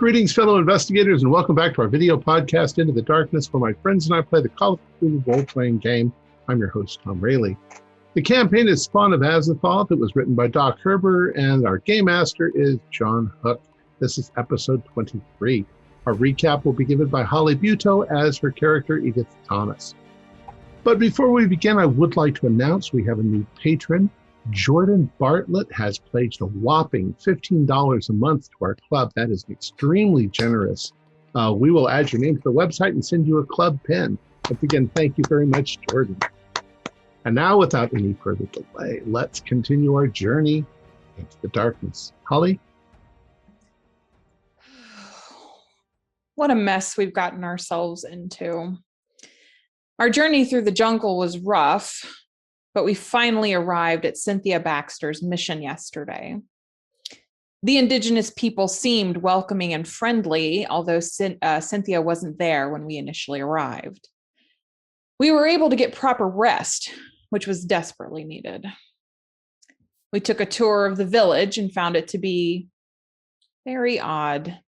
Greetings, fellow investigators, and welcome back to our video podcast, Into the Darkness, where my friends and I play the Call of Cthulhu role-playing game. I'm your host, Tom Rayleigh. The campaign is Spawn of Azathoth. It was written by Doc Herber, and our game master is John Hook. This is episode 23. Our recap will be given by Holly Buto as her character, Edith Thomas. But before we begin, I would like to announce we have a new patron. Jordan Bartlett has pledged a whopping $15 a month to our club. That is extremely generous. We will add your name to the website and send you a club pin. Once again, thank you very much, Jordan. And now, without any further delay, let's continue our journey into the darkness. Holly? What a mess we've gotten ourselves into. Our journey through the jungle was rough, but we finally arrived at Cynthia Baxter's mission yesterday. The indigenous people seemed welcoming and friendly, although Cynthia wasn't there when we initially arrived. We were able to get proper rest, which was desperately needed. We took a tour of the village and found it to be very odd.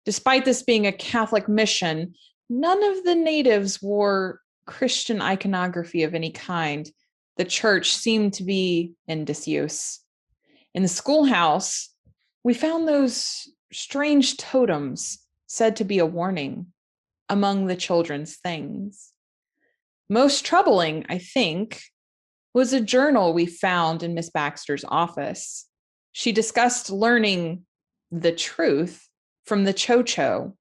Despite this being a Catholic mission, none of the natives wore Christian iconography of any kind. The church seemed to be in disuse. In the schoolhouse, we found those strange totems said to be a warning among the children's things. Most troubling, I think, was a journal we found in Miss Baxter's office. She discussed learning the truth from the Cho-Cho,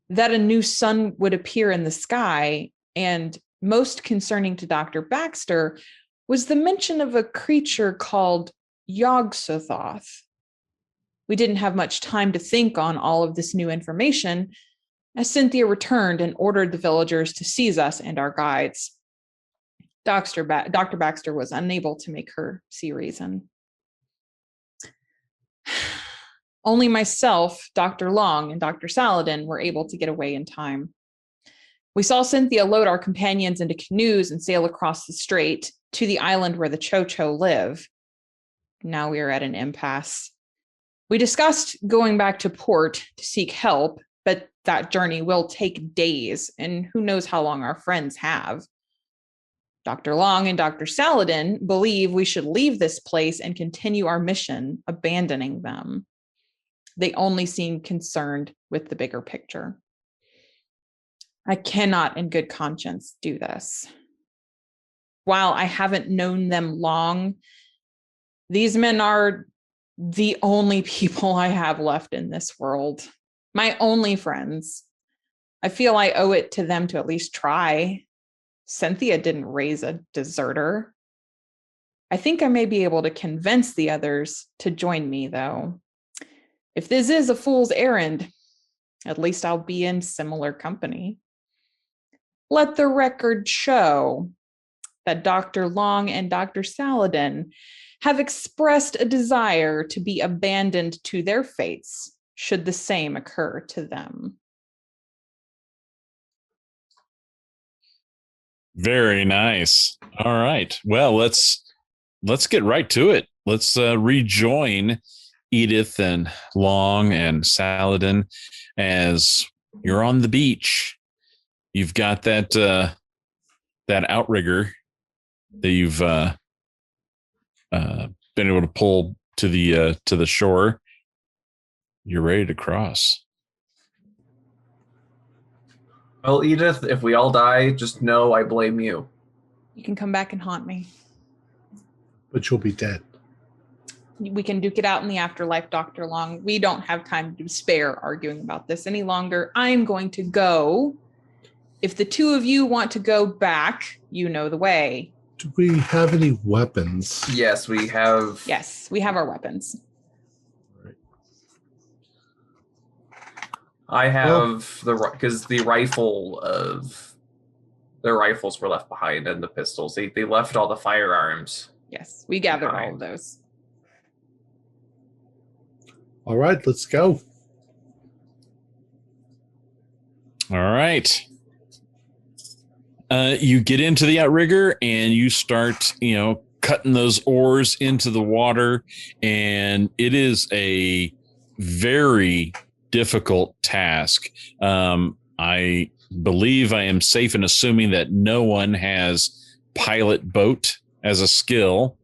that a new sun would appear in the sky, and most concerning to Dr. Baxter was the mention of a creature called Azathoth. We didn't have much time to think on all of this new information as Cynthia returned and ordered the villagers to seize us and our guides. Dr. Baxter was unable to make her see reason. Only myself, Dr. Long, and Dr. Saladin were able to get away in time. We saw Cynthia load our companions into canoes and sail across the strait to the island where the Cho-Cho live. Now we are at an impasse. We discussed going back to port to seek help, but that journey will take days, and who knows how long our friends have. Dr. Long and Dr. Saladin believe we should leave this place and continue our mission, abandoning them. They only seem concerned with the bigger picture. I cannot in good conscience do this. While I haven't known them long, these men are the only people I have left in this world. My only friends. I feel I owe it to them to at least try. Cynthia didn't raise a deserter. I think I may be able to convince the others to join me, though. If this is a fool's errand, at least I'll be in similar company. Let the record show that Dr. Long and Dr. Saladin have expressed a desire to be abandoned to their fates should the same occur to them. Very nice. All right. Well, let's get right to it. Let's rejoin Edith and Long and Saladin as you're on the beach. You've got that outrigger that you've been able to pull to the shore. You're ready to cross. Well, Edith, if we all die, just know I blame you. You can come back and haunt me. But you'll be dead. We can duke it out in the afterlife, Dr. Long. We don't have time to spare arguing about this any longer. I'm going to go. If the two of you want to go back, you know the way. Do we have any weapons? Yes, we have. Yes, we have our weapons. Right. I have because the rifles were left behind and the pistols. They left all the firearms. Yes, we gathered behind. all of those. All right, let's go. All right. You get into the outrigger and you start, cutting those oars into the water. And it is a very difficult task. I believe I am safe in assuming that no one has pilot boat as a skill.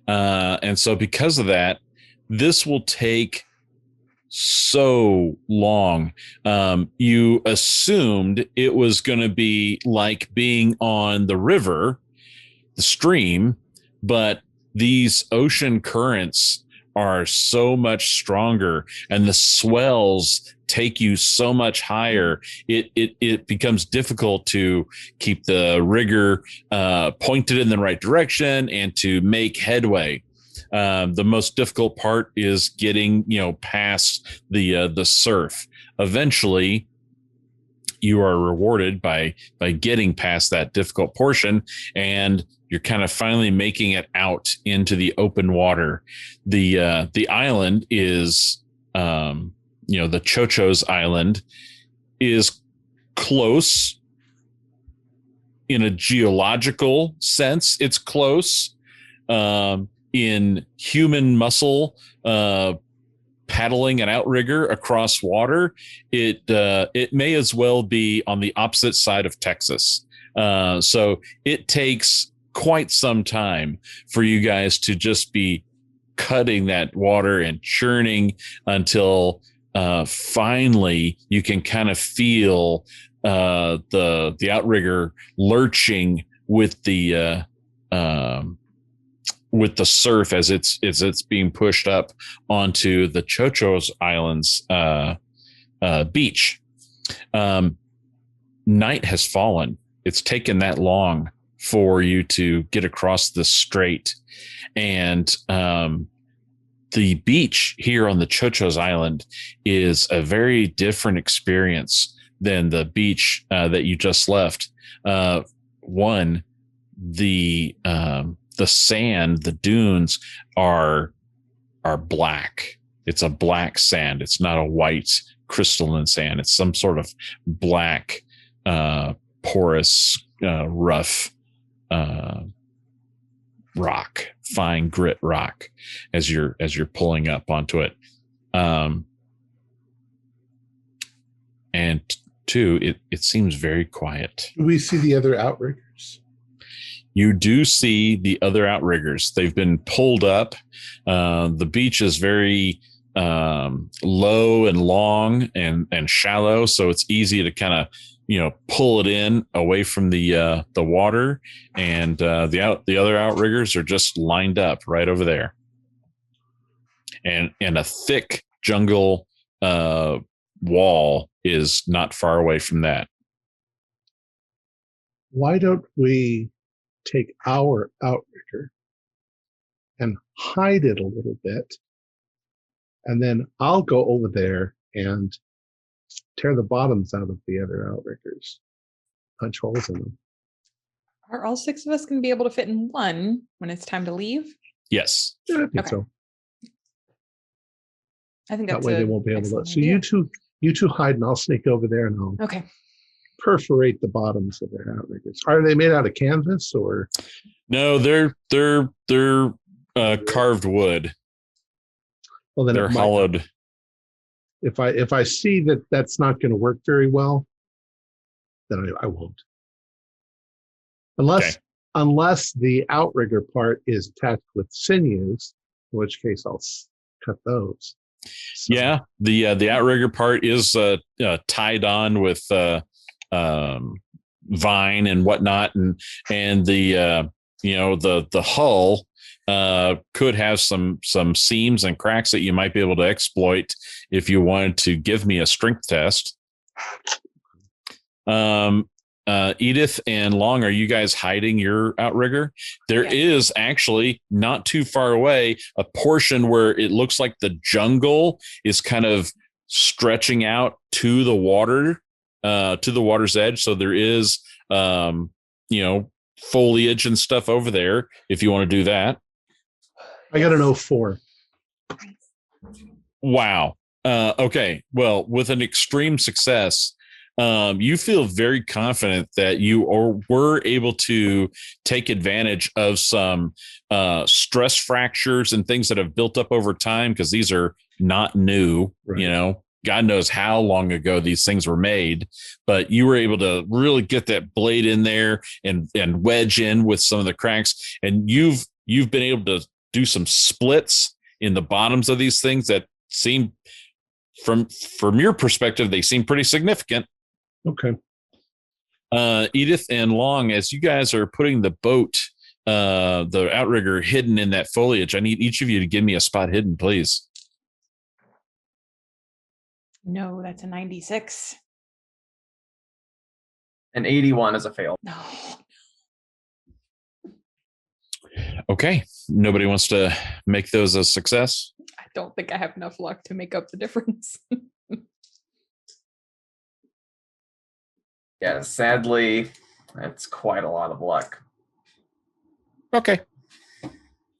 And so because of that, this will take so long. You assumed it was going to be like being on the river, the stream, but these ocean currents are so much stronger and the swells take you so much higher. It becomes difficult to keep the rigger pointed in the right direction and to make headway. The most difficult part is getting, past the surf. Eventually, you are rewarded by getting past that difficult portion, and you're kind of finally making it out into the open water. The island is, the Chocho's Island is close in a geological sense. It's close. In human muscle, paddling an outrigger across water, it may as well be on the opposite side of Texas. So it takes quite some time for you guys to just be cutting that water and churning until finally you can kind of feel the outrigger lurching with the surf as it's being pushed up onto the Chocho's Islands beach. Night has fallen. It's taken that long for you to get across the strait, and the beach here on the Chocho's Island is a very different experience than the beach that you just left. One, the sand, the dunes are black. It's a black sand. It's not a white crystalline sand. It's some sort of black, porous, rough rock, fine grit rock as you're pulling up onto it. And two, it seems very quiet. Do we see the other outriggers? You do see the other outriggers. They've been pulled up. The beach is very low and long and shallow, so it's easy to kind of pull it in away from the water. And the other outriggers are just lined up right over there. And a thick jungle wall is not far away from that. Why don't we take our outrigger and hide it a little bit, and then I'll go over there and tear the bottoms out of the other outriggers, punch holes in them. Are all six of us going to be able to fit in one when it's time to leave? Yes. Yeah, I think Okay. so. I think That that's way they won't be able to. excellent So idea. you two hide, and I'll sneak over there and I'll Okay. perforate the bottoms of their outriggers. Are they made out of canvas or? No, they're carved wood. Well, then They're hollowed. If I see that that's not going to work very well, then I won't. Unless the outrigger part is attached with sinews, in which case I'll cut those. So, Yeah, the outrigger part is tied on with vine and whatnot, and the the hull could have some seams and cracks that you might be able to exploit if you wanted to give me a strength test. Edith and Long, are you guys hiding your outrigger? There is actually not too far away a portion where it looks like the jungle is kind of stretching out to the water, to the water's edge. So there is, foliage and stuff over there if you want to do that. I got an 04. Wow. Okay. Well, with an extreme success, you feel very confident that you were able to take advantage of some stress fractures and things that have built up over time, because these are not new. Right. God knows how long ago these things were made, but you were able to really get that blade in there and wedge in with some of the cracks. And you've been able to do some splits in the bottoms of these things that seem, from your perspective, they seem pretty significant. Okay. Edith and Long, as you guys are putting the boat, the outrigger hidden in that foliage, I need each of you to give me a spot hidden, please. No, that's a 96. An 81 is a fail. No. Okay. Nobody wants to make those a success? I don't think I have enough luck to make up the difference. Yeah, sadly, that's quite a lot of luck. Okay.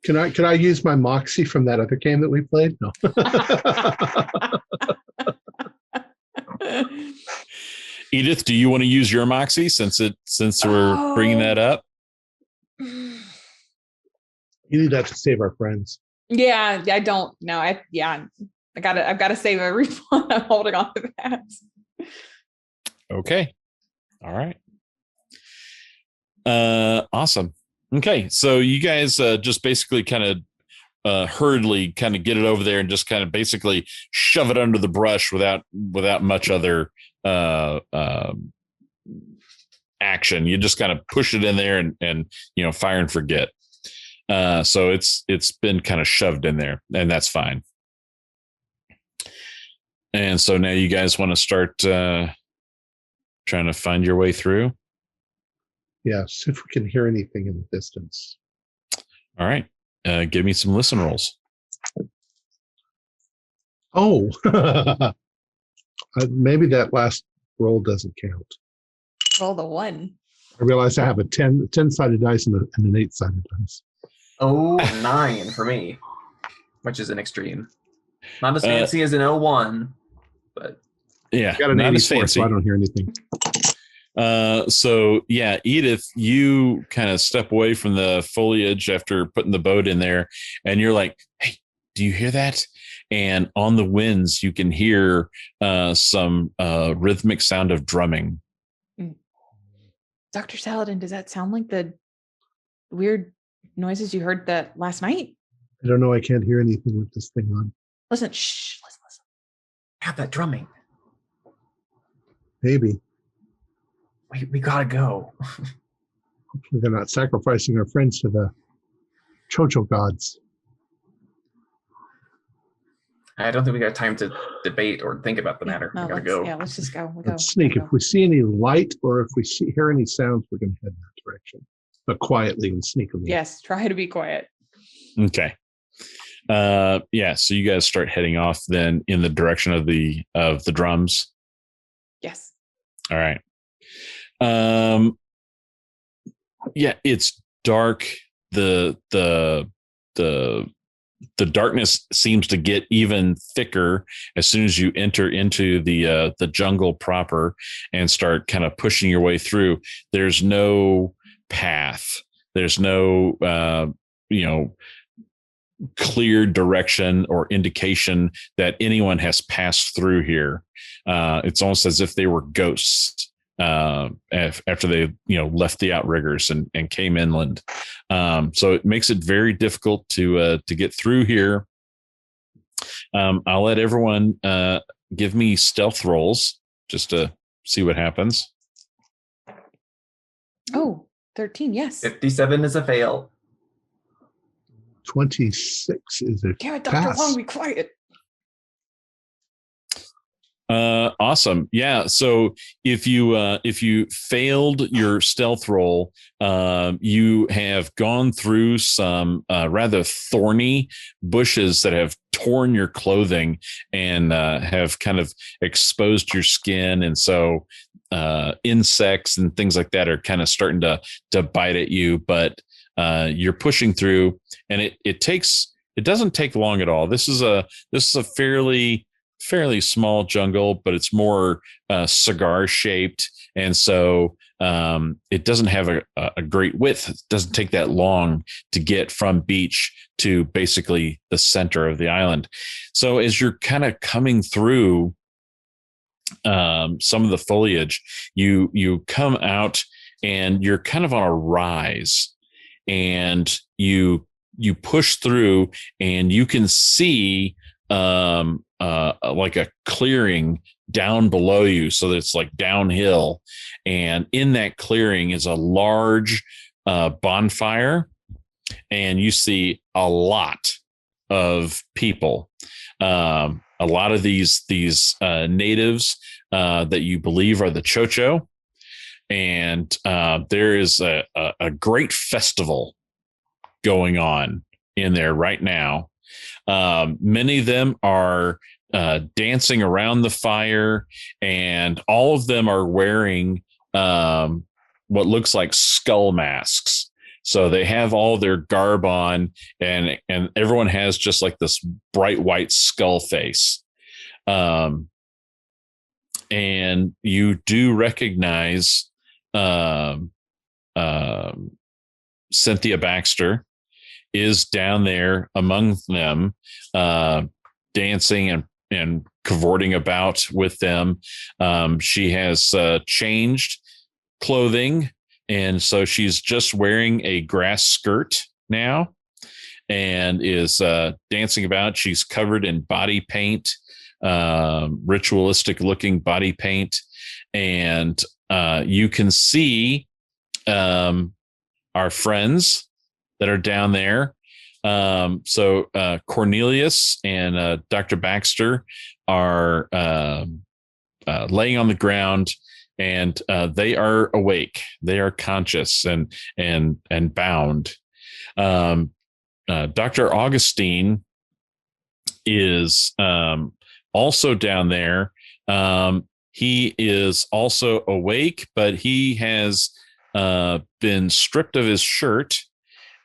Can I use my moxie from that other game that we played? No. Edith, do you want to use your moxie since we're bringing that up? You need that to save our friends. Yeah, I don't know. I've got to save every one. I'm holding on to that. Okay. All right. Awesome. Okay. So you guys just basically kind of hurriedly kind of get it over there and just kind of basically shove it under the brush without much other action. You just kind of push it in there and fire and forget. So it's been kind of shoved in there, and that's fine. And so now you guys want to start trying to find your way through. Yes, if we can hear anything in the distance. All right. Give me some listen rolls. Oh, maybe that last roll doesn't count. Roll the 1. I realized I have a 10-sided dice and an 8-sided dice. Oh, 9 for me, which is an extreme. Not as fancy as an 01, but yeah, got an 84, so I don't hear anything. So yeah, Edith, you kind of step away from the foliage after putting the boat in there, and you're like, "Hey, do you hear that?" And on the winds, you can hear some rhythmic sound of drumming. Dr. Saladin, does that sound like the weird noises you heard that last night? I don't know. I can't hear anything with this thing on. Listen, shh, listen. have that drumming. Maybe. We gotta go. Hopefully they're not sacrificing our friends to the Chocho gods. I don't think we got time to debate or think about the matter. No, We gotta go. Yeah, let's just go. Let's sneak. If we see any light or if we hear any sounds, we're going to head in that direction. But quietly and sneakily. Yes, try to be quiet. Okay. Yeah, so you guys start heading off then in the direction of the drums. Yes. All right. Yeah, it's dark. The darkness seems to get even thicker as soon as you enter into the jungle proper and start kind of pushing your way through. There's no path. There's no clear direction or indication that anyone has passed through here. It's almost as if they were ghosts after they left the outriggers and came inland. So it makes it very difficult to get through here. I'll let everyone give me stealth rolls just to see what happens. Oh, 13, yes. 57 is a fail. 26 is a Damn it, Dr. pass. Long, be quiet. Awesome. Yeah. So if you failed your stealth roll, you have gone through some rather thorny bushes that have torn your clothing and have kind of exposed your skin. And so insects and things like that are kind of starting to bite at you, but you're pushing through, and it doesn't take long at all. This is a fairly small jungle, but it's more cigar shaped, and so it doesn't have a great width. It doesn't take that long to get from beach to basically the center of the island. So as you're kind of coming through, some of the foliage, you come out and you're kind of on a rise, and you push through, and you can see like a clearing down below you, so that it's like downhill, and in that clearing is a large bonfire, and you see a lot of people, a lot of these natives that you believe are the Chocho, and there is a great festival going on in there right now. Many of them are dancing around the fire, and all of them are wearing what looks like skull masks. So they have all their garb on, and everyone has just like this bright white skull face. And you do recognize Cynthia Baxter is down there among them, dancing and cavorting about with them. She has changed clothing, and so she's just wearing a grass skirt now, and is dancing about. She's covered in body paint, ritualistic looking body paint, and you can see our friends that are down there. So Cornelius and Dr. Baxter are laying on the ground, and they are awake. They are conscious and bound. Dr. Augustine is also down there. He is also awake, but he has been stripped of his shirt,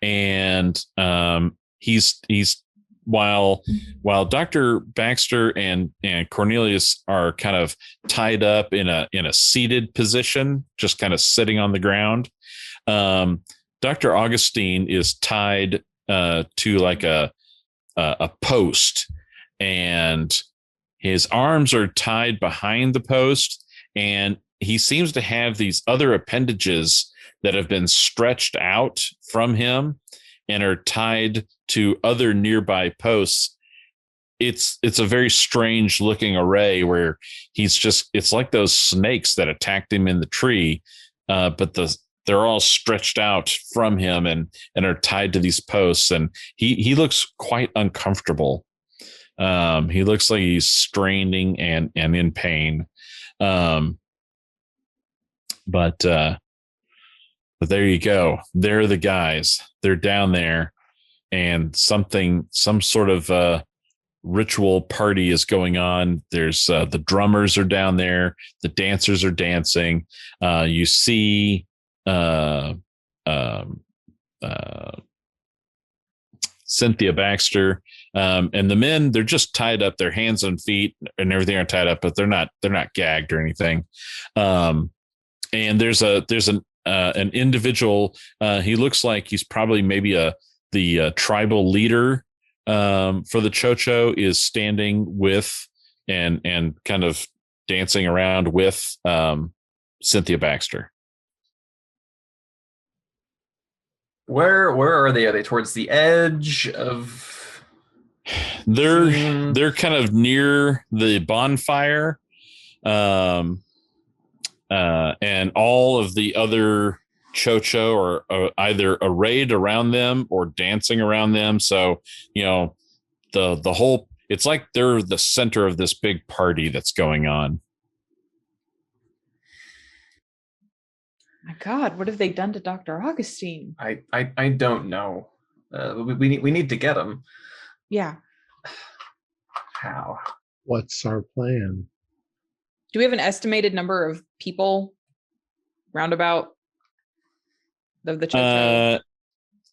and he's while Dr. Baxter and Cornelius are kind of tied up in a seated position, just kind of sitting on the ground. Dr. Augustine is tied to like a post, and his arms are tied behind the post, and he seems to have these other appendages that have been stretched out from him and are tied to other nearby posts. It's a very strange looking array where it's like those snakes that attacked him in the tree, but they're all stretched out from him and are tied to these posts, and he looks quite uncomfortable. He looks like he's straining and in pain. But there you go. They're the guys. They're down there, and some sort of ritual party is going on. There's the drummers are down there. The dancers are dancing. You see Cynthia Baxter, and the men, they're just tied up. Their hands and feet and everything are tied up, but they're not gagged or anything. And there's an individual. He looks like he's probably maybe the tribal leader for the Chocho, is standing with and kind of dancing around with Cynthia Baxter. Where are they? Are they towards the edge of? They're kind of near the bonfire, and all of the other Chocho are either arrayed around them or dancing around them. So the whole, it's like they're the center of this big party that's going on. My God, what have they done to Dr. Augustine? I don't know. We need to get him. Yeah. How? What's our plan? Do we have an estimated number of people roundabout of the Chocho?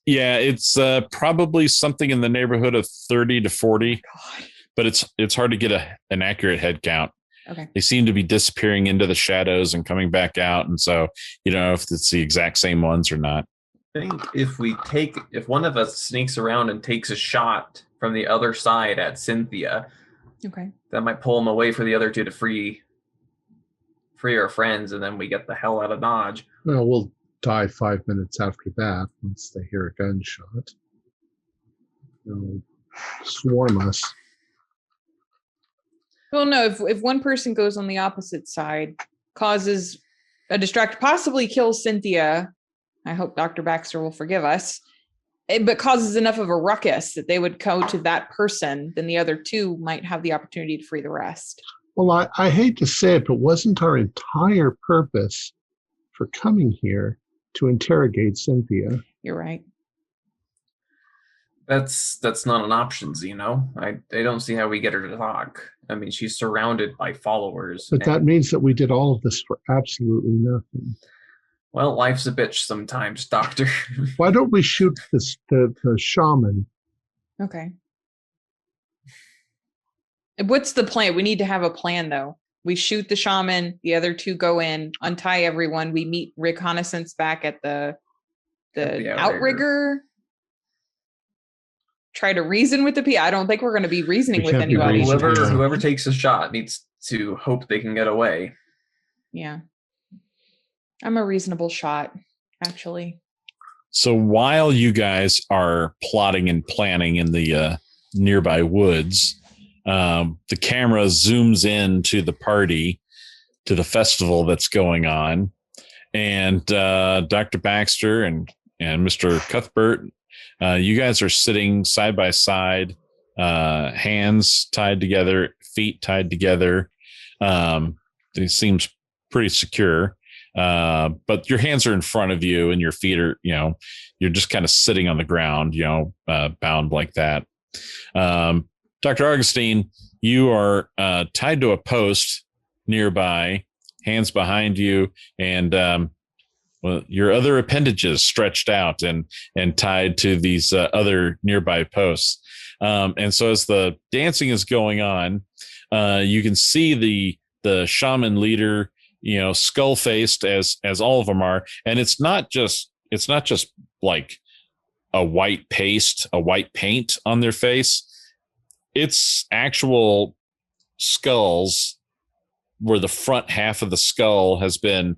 Yeah, it's probably something in the neighborhood of 30 to 40. God. But it's hard to get an accurate head count. Okay. They seem to be disappearing into the shadows and coming back out, and so you don't know if it's the exact same ones or not. I think if one of us sneaks around and takes a shot from the other side at Cynthia, okay, that might pull him away for the other two to free free our friends, and then we get the hell out of Dodge. Well, we'll die 5 minutes after that once they hear a gunshot. They'll swarm us. Well, no, if one person goes on the opposite side, causes a distract, possibly kills Cynthia, I hope Dr. Baxter will forgive us, but causes enough of a ruckus that they would go to that person, then the other two might have the opportunity to free the rest. Well, I hate to say it, but wasn't our entire purpose for coming here to interrogate Cynthia? You're right. That's not an option, Zeno. I don't see how we get her to talk. I mean, she's surrounded by followers. But that means that we did all of this for absolutely nothing. Well, life's a bitch sometimes, Doctor. Why don't we shoot the shaman? Okay. What's the plan? We need to have a plan, though. We shoot the shaman, the other two go in, untie everyone. We meet reconnaissance back at the outrigger. Try to reason with the people. I don't think we're going to be reasoning with anybody. Whoever takes a shot needs to hope they can get away. Yeah. I'm a reasonable shot, actually. So while you guys are plotting and planning in the nearby woods, the camera zooms in to the party, to the festival that's going on. And Dr. Baxter and Mr. Cuthbert, you guys are sitting side by side, hands tied together, feet tied together. It seems pretty secure. But your hands are in front of you and your feet are, you're just kind of sitting on the ground, bound like that. Dr. Augustine, you are tied to a post nearby, hands behind you, and your other appendages stretched out and tied to these other nearby posts. And so as the dancing is going on, you can see the shaman leader, skull faced as all of them are. And it's not just like a white paint on their face. It's actual skulls where the front half of the skull has been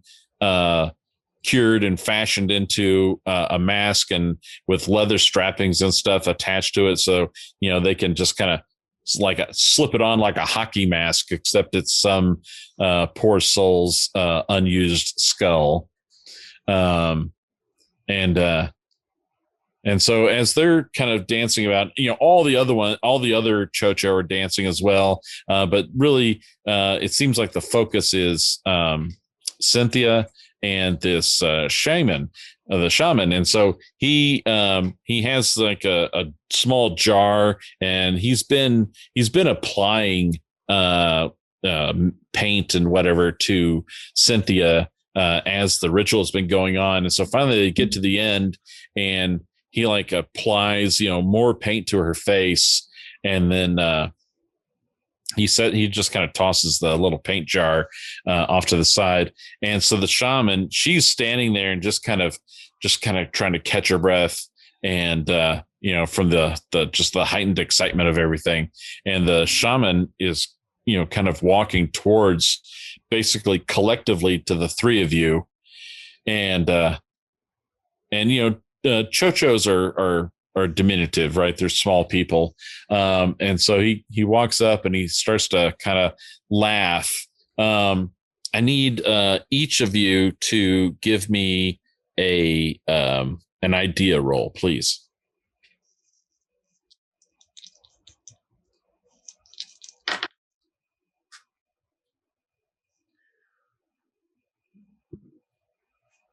cured and fashioned into a mask and with leather strappings and stuff attached to it. So, they can just kind of slip it on like a hockey mask, except it's some poor soul's unused skull. And so as they're kind of dancing about, all the other Chocho are dancing as well. But really, it seems like the focus is Cynthia and this shaman. And so he has like a small jar, and he's been applying paint and whatever to Cynthia as the ritual has been going on. And so finally they get to the end, and he applies more paint to her face, and then he just kind of tosses the little paint jar off to the side. And so the shaman, she's standing there and just kind of trying to catch her breath, and from the heightened excitement of everything. And the shaman is kind of walking towards, basically collectively, to the three of you, and chochos are diminutive, right? They're small people. And so he walks up and he starts to kind of laugh. I need each of you to give me an idea roll, please.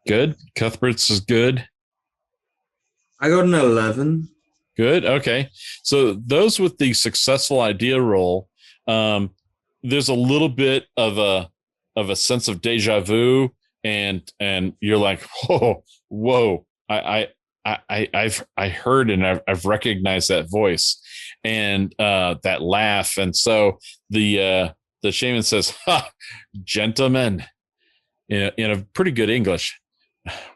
Good. Cuthbert's is good. I got an 11. Good. Okay. So those with the successful idea roll, there's a little bit of a sense of deja vu, and you're like, whoa, I've heard and I've recognized that voice and that laugh. And so the shaman says, "Ha, gentlemen," in a pretty good English,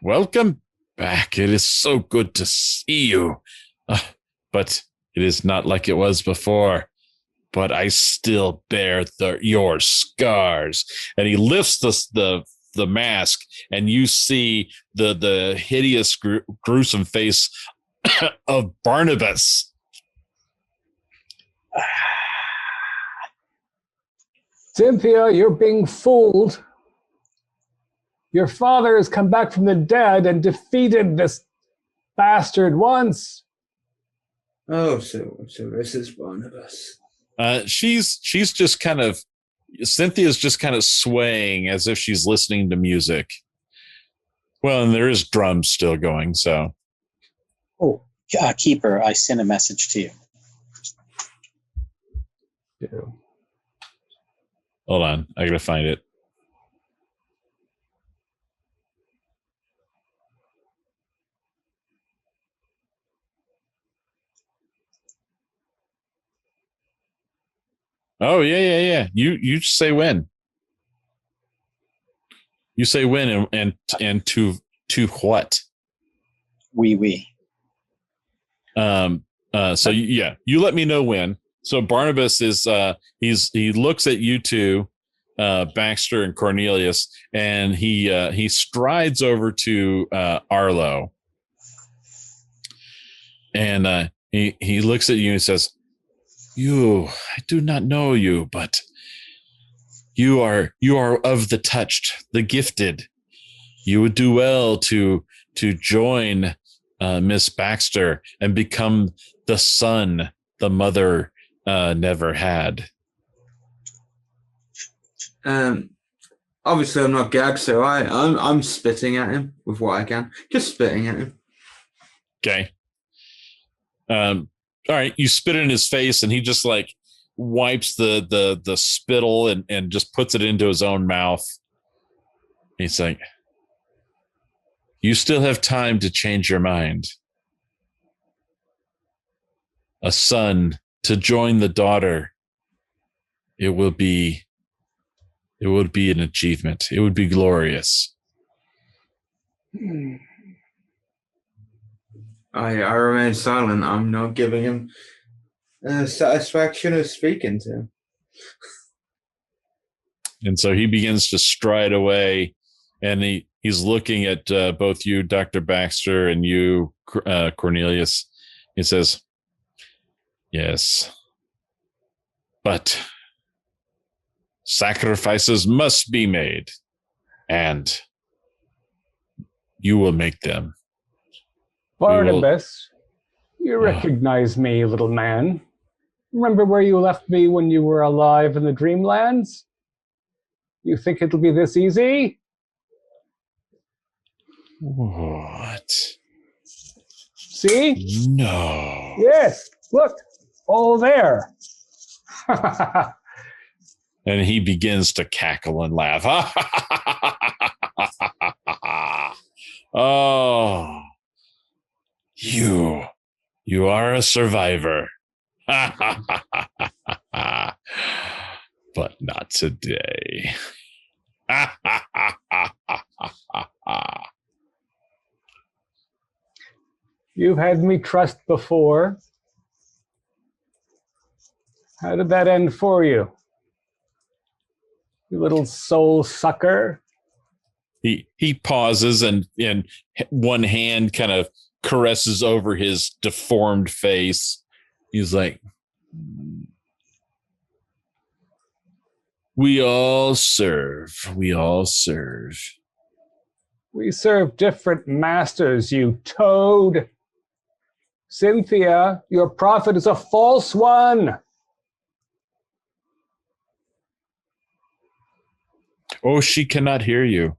"welcome back. It is so good to see you. But it is not like it was before. but I still bear your scars. And he lifts the mask, and you see the hideous, gruesome face of Barnabas. Cynthia, you're being fooled. Your father has come back from the dead and defeated this bastard once. Oh, so this is Barnabas. She's just kind of, Cynthia's just kind of swaying as if she's listening to music. Well, and there is drums still going, so. Oh, Keeper, I sent a message to you. Yeah. Hold on, I gotta find it. Oh yeah. You say when. You say when and to what? We. So you let me know when. So Barnabas is he looks at you two, Baxter and Cornelius, and he strides over to Arlo, and he looks at you and says, I do not know you, but you are of the touched, the gifted. You would do well to join Miss Baxter and become the son the mother never had. Obviously I'm not gagged, so I'm spitting at him with what I can. Just spitting at him. Okay. All right, you spit in his face, and he just like wipes the spittle and just puts it into his own mouth. He's like, you still have time to change your mind. A son to join the daughter. It would be an achievement. It would be glorious. I remain silent. I'm not giving him satisfaction of speaking to him. And so he begins to stride away, and he's looking at both you, Dr. Baxter, and you, Cornelius. He says, yes, but sacrifices must be made, and you will make them. Barnabas, you recognize me, little man. Remember where you left me when you were alive in the Dreamlands? You think it'll be this easy? What? See? No. Yes, look, all there. And he begins to cackle and laugh. Oh, you are a survivor. But not today. You've had me trust before. How did that end for you? You little soul sucker. He pauses and one hand kind of caresses over his deformed face. He's like, we all serve. We serve different masters, you toad. Cynthia, your prophet is a false one. Oh, she cannot hear you.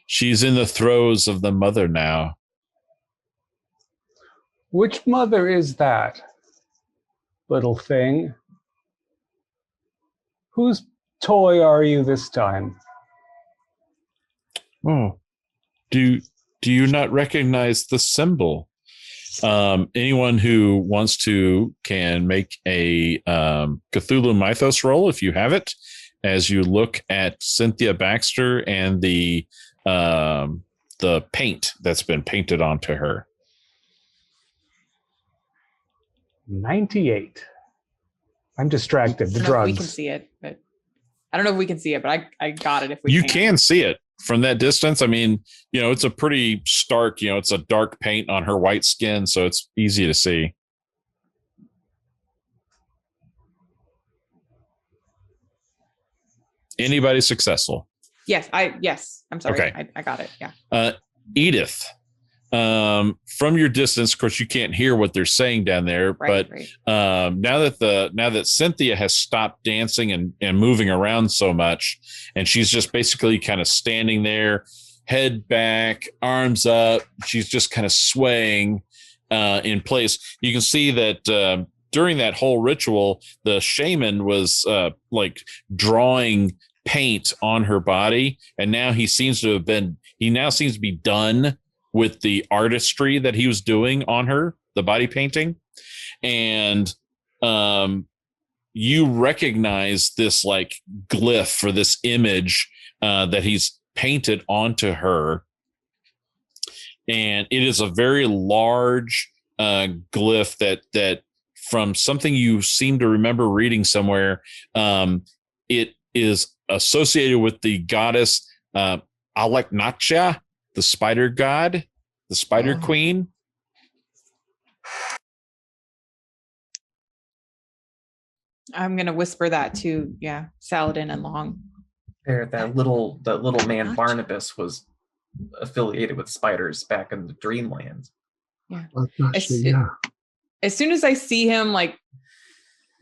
She's in the throes of the mother now. Which mother is that, little thing? Whose toy are you this time? Oh, do you not recognize the symbol? Anyone who wants to can make a Cthulhu Mythos roll if you have it, as you look at Cynthia Baxter and the paint that's been painted onto her. 98. I'm distracted. The I don't know if we can drugs. see it, but I don't know if we can see it, but I got it if we You can see it from that distance. I mean, it's a pretty stark, it's a dark paint on her white skin, so it's easy to see. Anybody successful? Yes, I'm sorry. Okay. I got it. Yeah. Edith, from your distance, of course, you can't hear what they're saying down there, Right, but now that Cynthia has stopped dancing and moving around so much, and she's just basically kind of standing there, head back, arms up, she's just kind of swaying in place. You can see that during that whole ritual, the shaman was like drawing paint on her body, and now he now seems to be done with the artistry that he was doing on her, the body painting. And you recognize this like glyph or this image that he's painted onto her. And it is a very large glyph that from something you seem to remember reading somewhere, it is associated with the goddess Aleknacha, the spider god, the spider queen. I'm gonna whisper that to Saladin and Long. That little man Barnabas was affiliated with spiders back in the Dreamlands. Yeah. Yeah. As soon as I see him like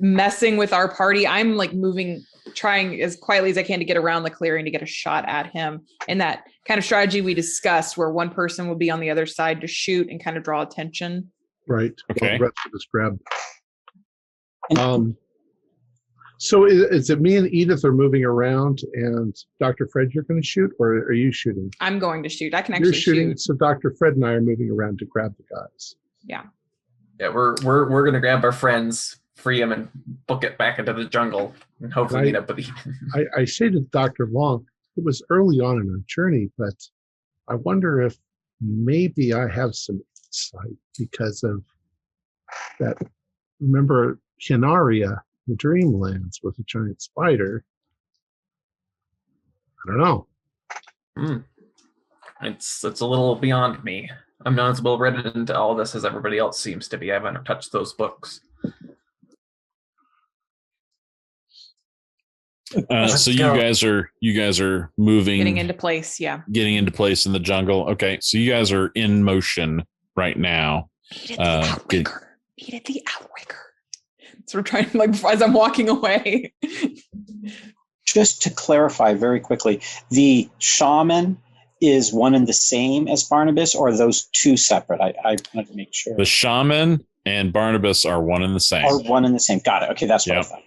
messing with our party, I'm like moving, trying as quietly as I can to get around the clearing to get a shot at him. And that kind of strategy we discussed, where one person will be on the other side to shoot and kind of draw attention. Right. Okay. Well, the rest of us grab. So is it me and Edith are moving around, and Dr. Fred, you're going to shoot, or are you shooting? I'm going to shoot. I can actually You're shooting. shoot. So Dr. Fred and I are moving around to grab the guys. Yeah. Yeah, we're gonna grab our friends, free them, and book it back into the jungle, and hopefully meet up with Ethan. I say to Dr. Long, it was early on in our journey, but I wonder if maybe I have some insight because of that. Remember, Canaria, the Dreamlands, was a giant spider. I don't know. It's a little beyond me. I'm not as well read into all this as everybody else seems to be. I haven't touched those books. So you guys are moving, Getting into place. Yeah. getting into place in the jungle. Okay, so you guys are in motion right now. Needed the outrigger. So we're trying to, like, as I'm walking away. Just to clarify very quickly, the shaman is one and the same as Barnabas, or are those two separate? I wanted to make sure. The shaman and Barnabas are one and the same. Are one and the same. Got it. Okay, that's what I thought.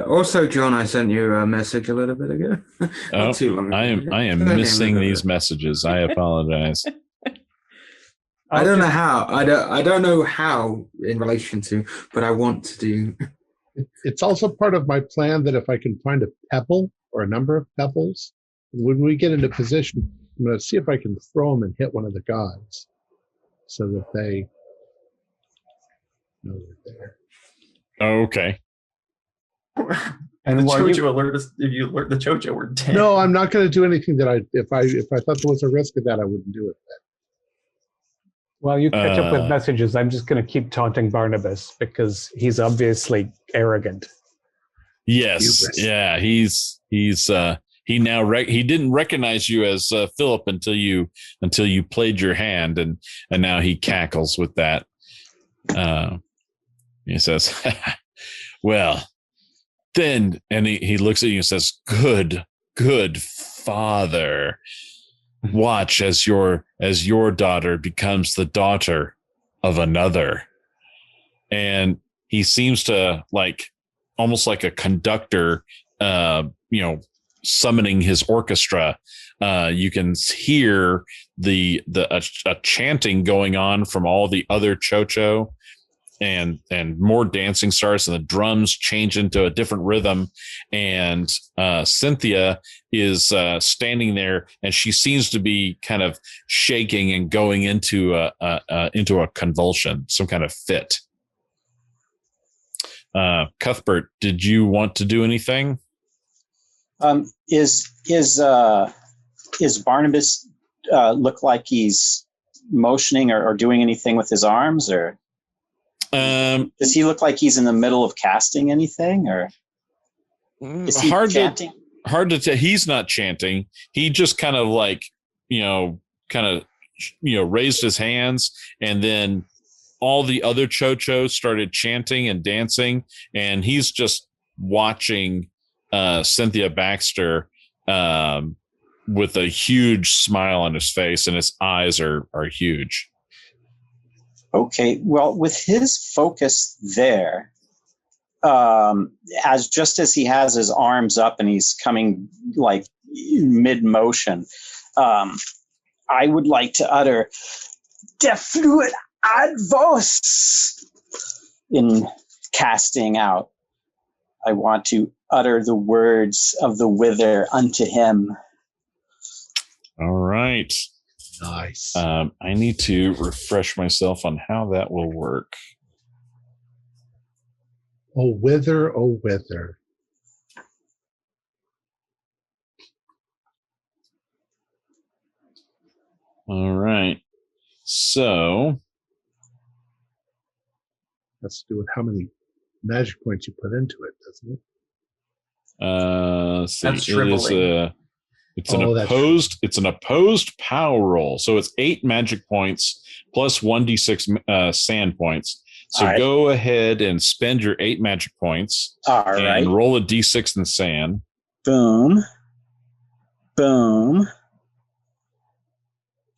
Also, John, I sent you a message a little bit ago. Not too long ago. I am missing these messages. I apologize. I don't know how. I don't know how in relation to, but I want to do. It's also part of my plan that if I can find a pebble or a number of pebbles, when we get into position, I'm going to see if I can throw them and hit one of the guys so that they know they're there. Okay. And And the while Chojo alert us. If you alert the Chojo, we're dead. No, I'm not going to do anything that if I thought there was a risk of that, I wouldn't do it. While you catch up with messages, I'm just going to keep taunting Barnabas because he's obviously arrogant. Yes. Yeah. He didn't recognize you as Philip until you played your hand, and now he cackles with that. He says, "Well, then," and he looks at you and says, "Good father. Watch as your daughter becomes the daughter of another." And he seems to, like, almost like a conductor, summoning his orchestra. You can hear a chanting going on from all the other Chocho, and more dancing starts, and the drums change into a different rhythm. And Cynthia is standing there, and she seems to be kind of shaking and going into a convulsion, some kind of fit. Cuthbert, did you want to do anything? Is Barnabas look like he's motioning or doing anything with his arms, or does he look like he's in the middle of casting anything, or is he chanting? Hard to tell. He's not chanting. He just kind of like, raised his hands, and then all the other chochos started chanting and dancing, and he's just watching Cynthia Baxter with a huge smile on his face, and his eyes are huge. Okay, well, with his focus there, as he has his arms up and he's coming like mid motion, I would like to utter "Defluit ad vos" in casting out. I want to utter the words of the Wither unto him. All right. Nice. I need to refresh myself on how that will work. Oh, Wither, oh, Wither. All right. So That's to do with how many magic points you put into it, doesn't it? That's shriveling. It's an opposed power roll. So it's 8 magic points plus 1d6 sand points. So All right. go ahead and spend your 8 magic points. All and right. roll a d6 in sand. Boom. Boom.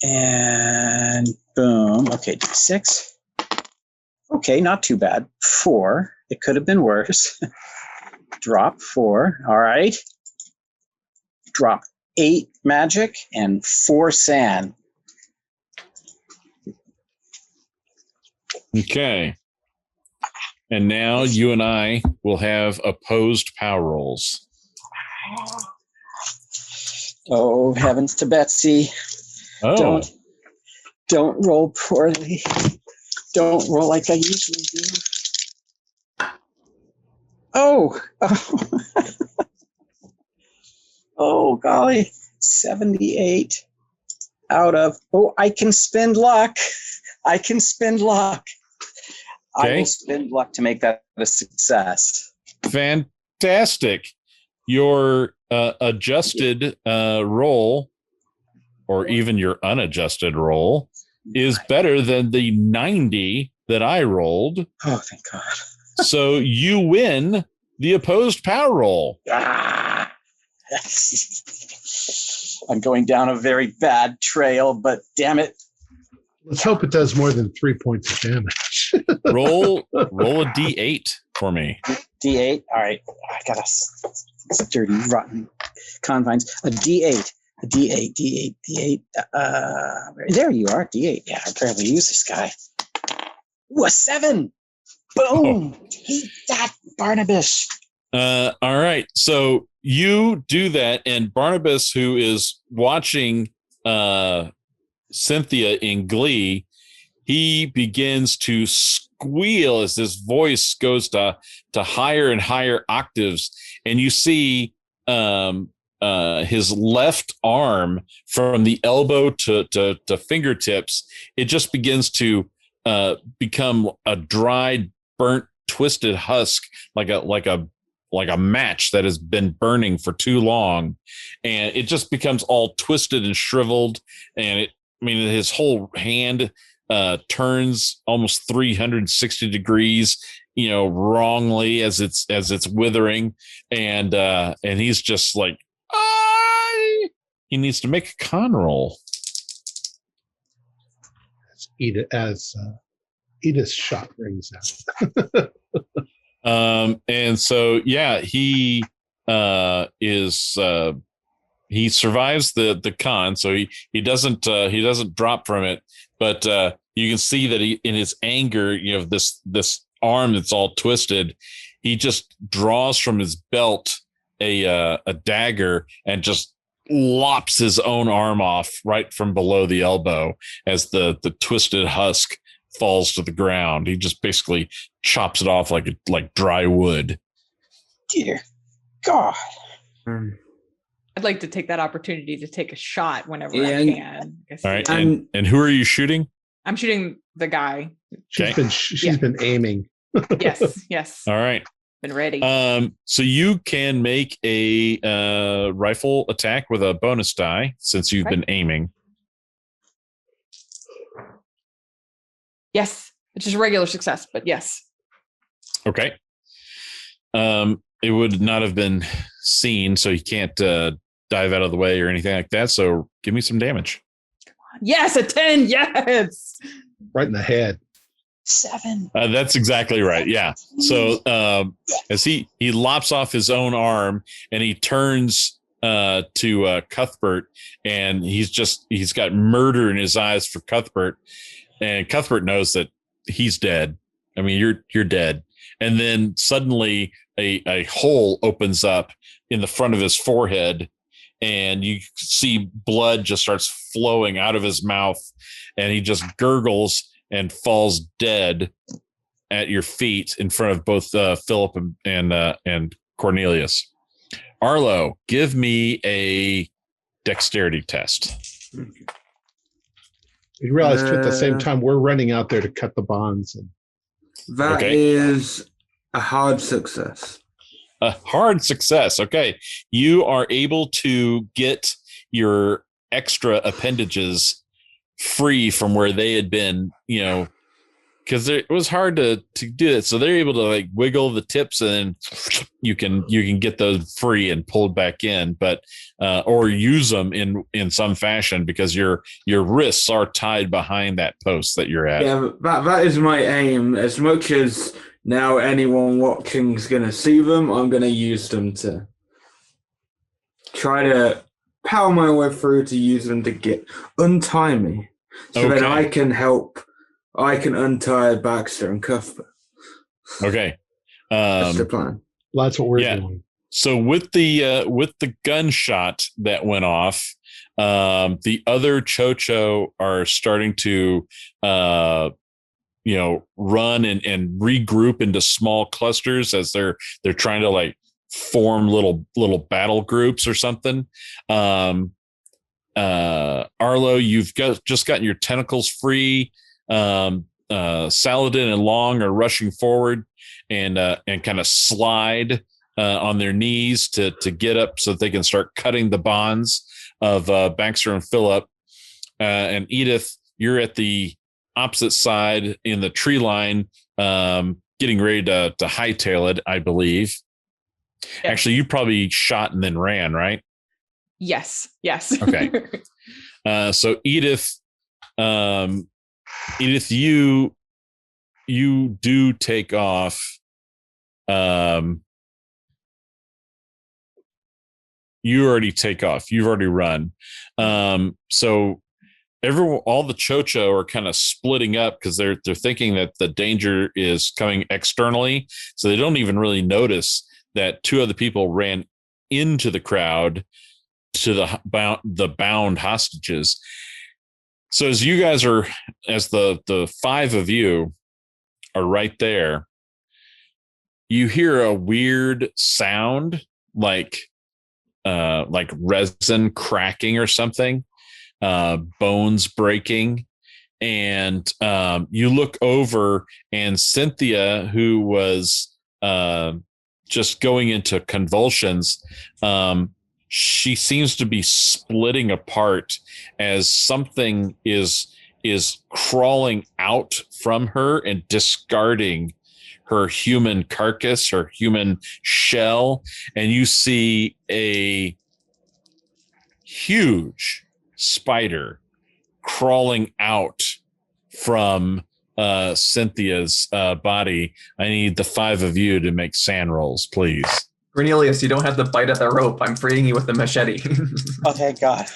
And boom. Okay, d6. Okay, not too bad. 4. It could have been worse. Drop 4. All right. Drop 8 magic and 4 sand. Okay. And now you and I will have opposed power rolls. Oh, heavens to Betsy. Oh. Don't roll poorly. Don't roll like I usually do. Oh. Oh, golly. 78 out of... Oh, I can spend luck. I can spend luck. Okay. I will spend luck to make that a success. Fantastic. Your adjusted roll, or even your unadjusted roll, is better than the 90 that I rolled. Oh, thank God. So you win the opposed power roll. Ah. I'm going down a very bad trail, but damn it. Let's hope it does more than 3 points of damage. Roll a d8 for me. D8. All right. I got a sturdy, rotten confines. A D8. A D8. D8. D8. There you are. D8. Yeah, I barely use this guy. Ooh, a 7. Boom. Take that, Barnabas. All right. So you do that, and Barnabas, who is watching Cynthia in glee, he begins to squeal as his voice goes to higher and higher octaves, and you see his left arm from the elbow to fingertips. It just begins to become a dried, burnt, twisted husk, like a match that has been burning for too long, and it just becomes all twisted and shriveled. And his whole hand turns almost 360 degrees, wrongly as it's withering, and he's just like, he needs to make a con roll. Edith's shot rings out. And so, yeah, he survives the con, so he doesn't drop from it, but you can see that he, in his anger, this arm that's all twisted, he just draws from his belt a dagger and just lops his own arm off right from below the elbow as the twisted husk falls to the ground. He just basically chops it off like dry wood. Dear God. I'd like to take that opportunity to take a shot whenever I can. All right. And who are you shooting? I'm shooting the guy. She's been aiming. Yes. All right. Been ready. So you can make a rifle attack with a bonus die since you've been aiming. Yes. It's just a regular success, but yes. Okay. It would not have been seen, so you can't dive out of the way or anything like that. So give me some damage. Yes, a 10. Yes. Right in the head. 7. That's exactly right. Yeah. So as he lops off his own arm and he turns to Cuthbert, and he's got murder in his eyes for Cuthbert, and Cuthbert knows that he's dead. I mean, you're dead. And then suddenly a hole opens up in the front of his forehead, and you see blood just starts flowing out of his mouth, and he just gurgles and falls dead at your feet in front of both Philip and Cornelius. Arlo, give me a dexterity test. You realize at the same time we're running out there to cut the bonds. That is a hard success. A hard success. Okay. You are able to get your extra appendages free from where they had been, because it was hard to do it. So they're able to like wiggle the tips, and then you can get those free and pulled back in, but or use them in some fashion, because your wrists are tied behind that post that you're at. Yeah, that is my aim. As much as now anyone watching is going to see them, I'm going to use them to try to power my way through to use them to untie me, so that I can untie Baxter and Cuthbert. Okay. That's the plan. Well, that's what we're doing. So with the gunshot that went off, the other Chocho are starting to run and regroup into small clusters as they're trying to like form little battle groups or something. Arlo, you've just gotten your tentacles free. Saladin and Long are rushing forward and kind of slide on their knees to get up so that they can start cutting the bonds of Baxter and Philip. And Edith, you're at the opposite side in the tree line, getting ready to hightail it, I believe. Yeah. Actually, you probably shot and then ran, right? Yes. Okay. So Edith, you do take off. You already take off. You've already run. So all the Chocho are kind of splitting up because they're thinking that the danger is coming externally. So they don't even really notice that two other people ran into the crowd to the bound hostages. So as you guys as the five of you are right there, you hear a weird sound like resin cracking or something, bones breaking. And you look over, and Cynthia, who was just going into convulsions, she seems to be splitting apart as something is crawling out from her and discarding her human carcass, her human shell. And you see a huge spider crawling out from Cynthia's body. I need the five of you to make sand rolls, please. Cornelius, you don't have to bite at the rope. I'm freeing you with the machete. Oh, thank God.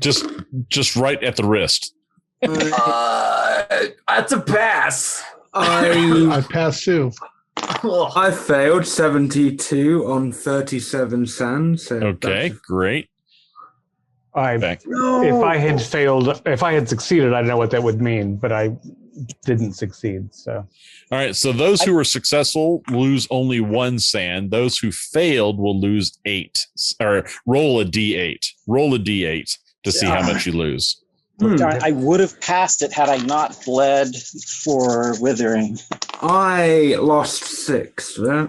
just right at the wrist. That's a pass. I passed too. I failed 72 on 37 sand. So okay, great. Okay. If I had failed, if I had succeeded, I know what that would mean, but I didn't succeed. So, All right. So those who were successful lose only 1 sand. Those who failed will lose 8, or roll a d8. Roll a d8 to see how much you lose. I would have passed it had I not bled for withering. I lost 6. Yeah.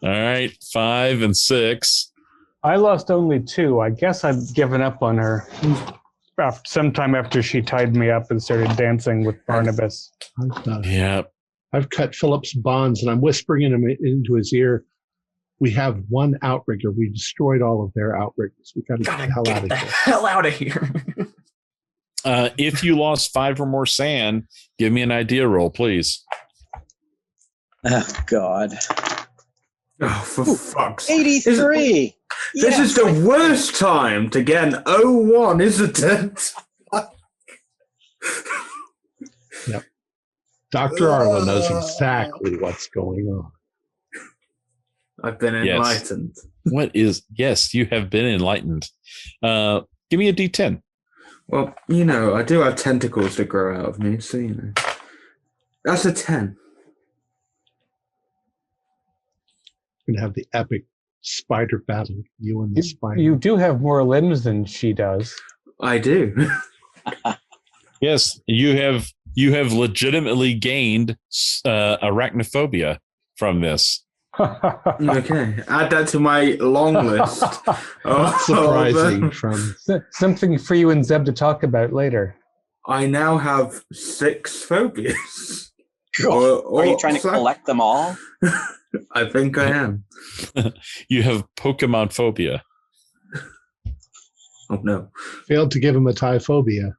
All right. 5 and 6. I lost only 2. I guess I've given up on her. Sometime after she tied me up and started dancing with Barnabas. Yeah. I've cut Philip's bonds, and I'm whispering into his ear. We have one outrigger. We destroyed all of their outriggers. We got to get the hell out of here. Hell out of here. If you lost 5 or more sand, give me an idea roll, please. Oh, God. Oh, for fuck's sake. 83. This is the worst time to get an 01, isn't it? Yep. Dr. Arlo knows exactly what's going on. I've been enlightened. Yes, you have been enlightened. Give me a d10. Well, I do have tentacles that grow out of me, so That's a 10. We're going to have the epic spider battle, you and the spider. You do have more limbs than she does. I do. Yes, you have legitimately gained arachnophobia from this. Okay, add that to my long list. Surprising from something for you and Zeb to talk about later. I now have 6 phobias. Are you trying to collect them all? I think I am. You have Pokemon phobia. Oh no! Failed to give him a typhobia.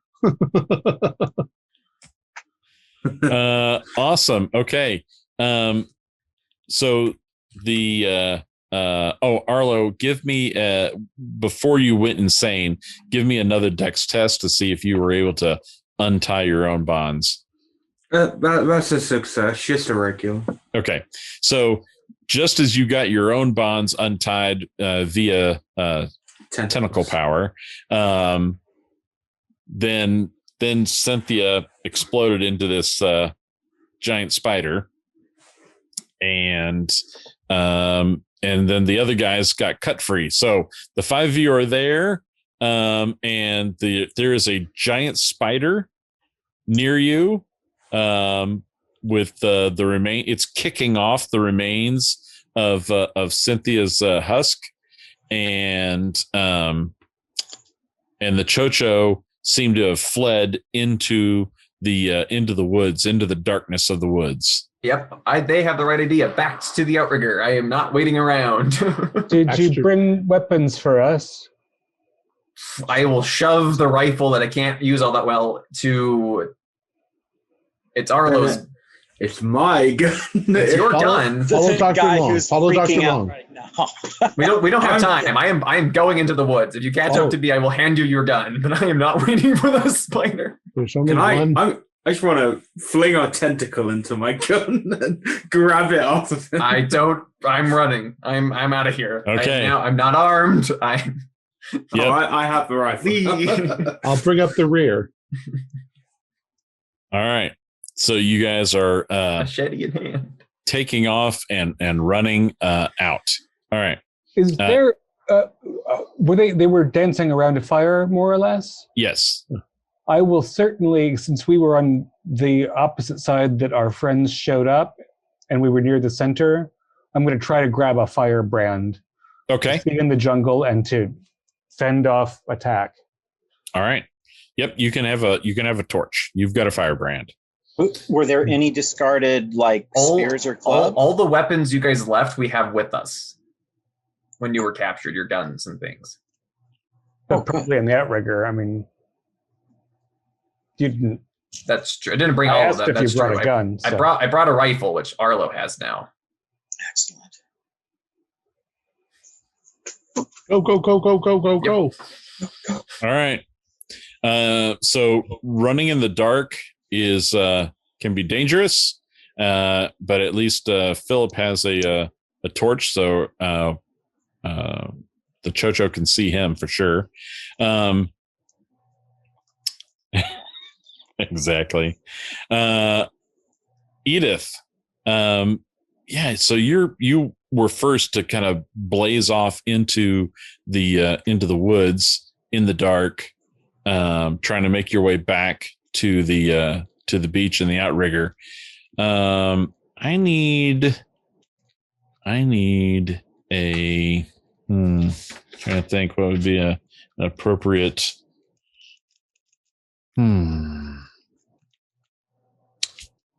Awesome. Okay. So the Arlo, give me before you went insane, give me another dex test to see if you were able to untie your own bonds. That's a success, just a regular. Okay. So just as you got your own bonds untied via tentacle power, then Cynthia exploded into this giant spider, and then the other guys got cut free. So the 5 of you are there, and there is a giant spider near you, with the remain. It's kicking off the remains of Cynthia's husk, and the Chocho seem to have fled into the woods, into the darkness of the woods. Yep, they have the right idea. Back to the outrigger. I am not waiting around. Did you bring weapons for us? I will shove the rifle that I can't use all that well to... It's Arlo's. It's my gun. It's your gun. Follow Dr. Long. Follow Dr. Long. Right now. We don't have time. I am going into the woods. If you catch up to me, I will hand you your gun. But I am not waiting for the spider. There's only Can one. I just want to fling a tentacle into my gun and grab it off of him. I'm running. I'm out of here. Okay. I'm not armed. Yep. I have the rifle. I'll bring up the rear. All right. So you guys are machete in hand, taking off and running out. All right. Is there? Were they were dancing around a fire more or less? Yes. I will certainly, since we were on the opposite side that our friends showed up, and we were near the center, I'm going to try to grab a firebrand. Okay. To be in the jungle and to fend off attack. All right. Yep. You can have a torch. You've got a firebrand. Were there any discarded spears or clubs? All the weapons you guys left, we have with us when you were captured. Your guns and things. But probably in the outrigger. I mean, you didn't. That's true. I didn't bring I all asked of that. if That's you brought true. a gun. I brought a rifle, which Arlo has now. Excellent. Go. All right. So running in the dark is can be dangerous, but at least Philip has a torch, so the the Chocho can see him for sure. Exactly. Edith. So you were first to kind of blaze off into the woods in the dark, trying to make your way back to the beach and the outrigger. I need a trying to think what would be an appropriate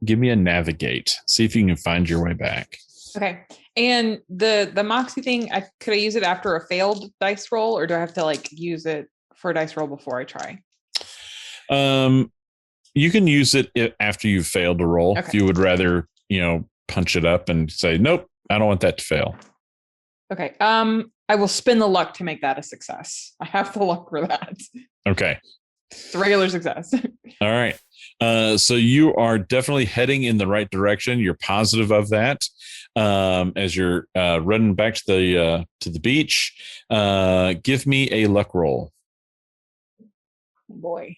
give me a navigate. See if you can find your way back. Okay. And the Moxie thing, could I use it after a failed dice roll, or do I have to like use it for a dice roll before I try? You can use it after you've failed to roll. Okay. If you would rather, punch it up and say, nope, I don't want that to fail. Okay. I will spin the luck to make that a success. I have the luck for that. Okay. It's a regular success. All right. So you are definitely heading in the right direction. You're positive of that. As you're running back to the beach, give me a luck roll. Boy,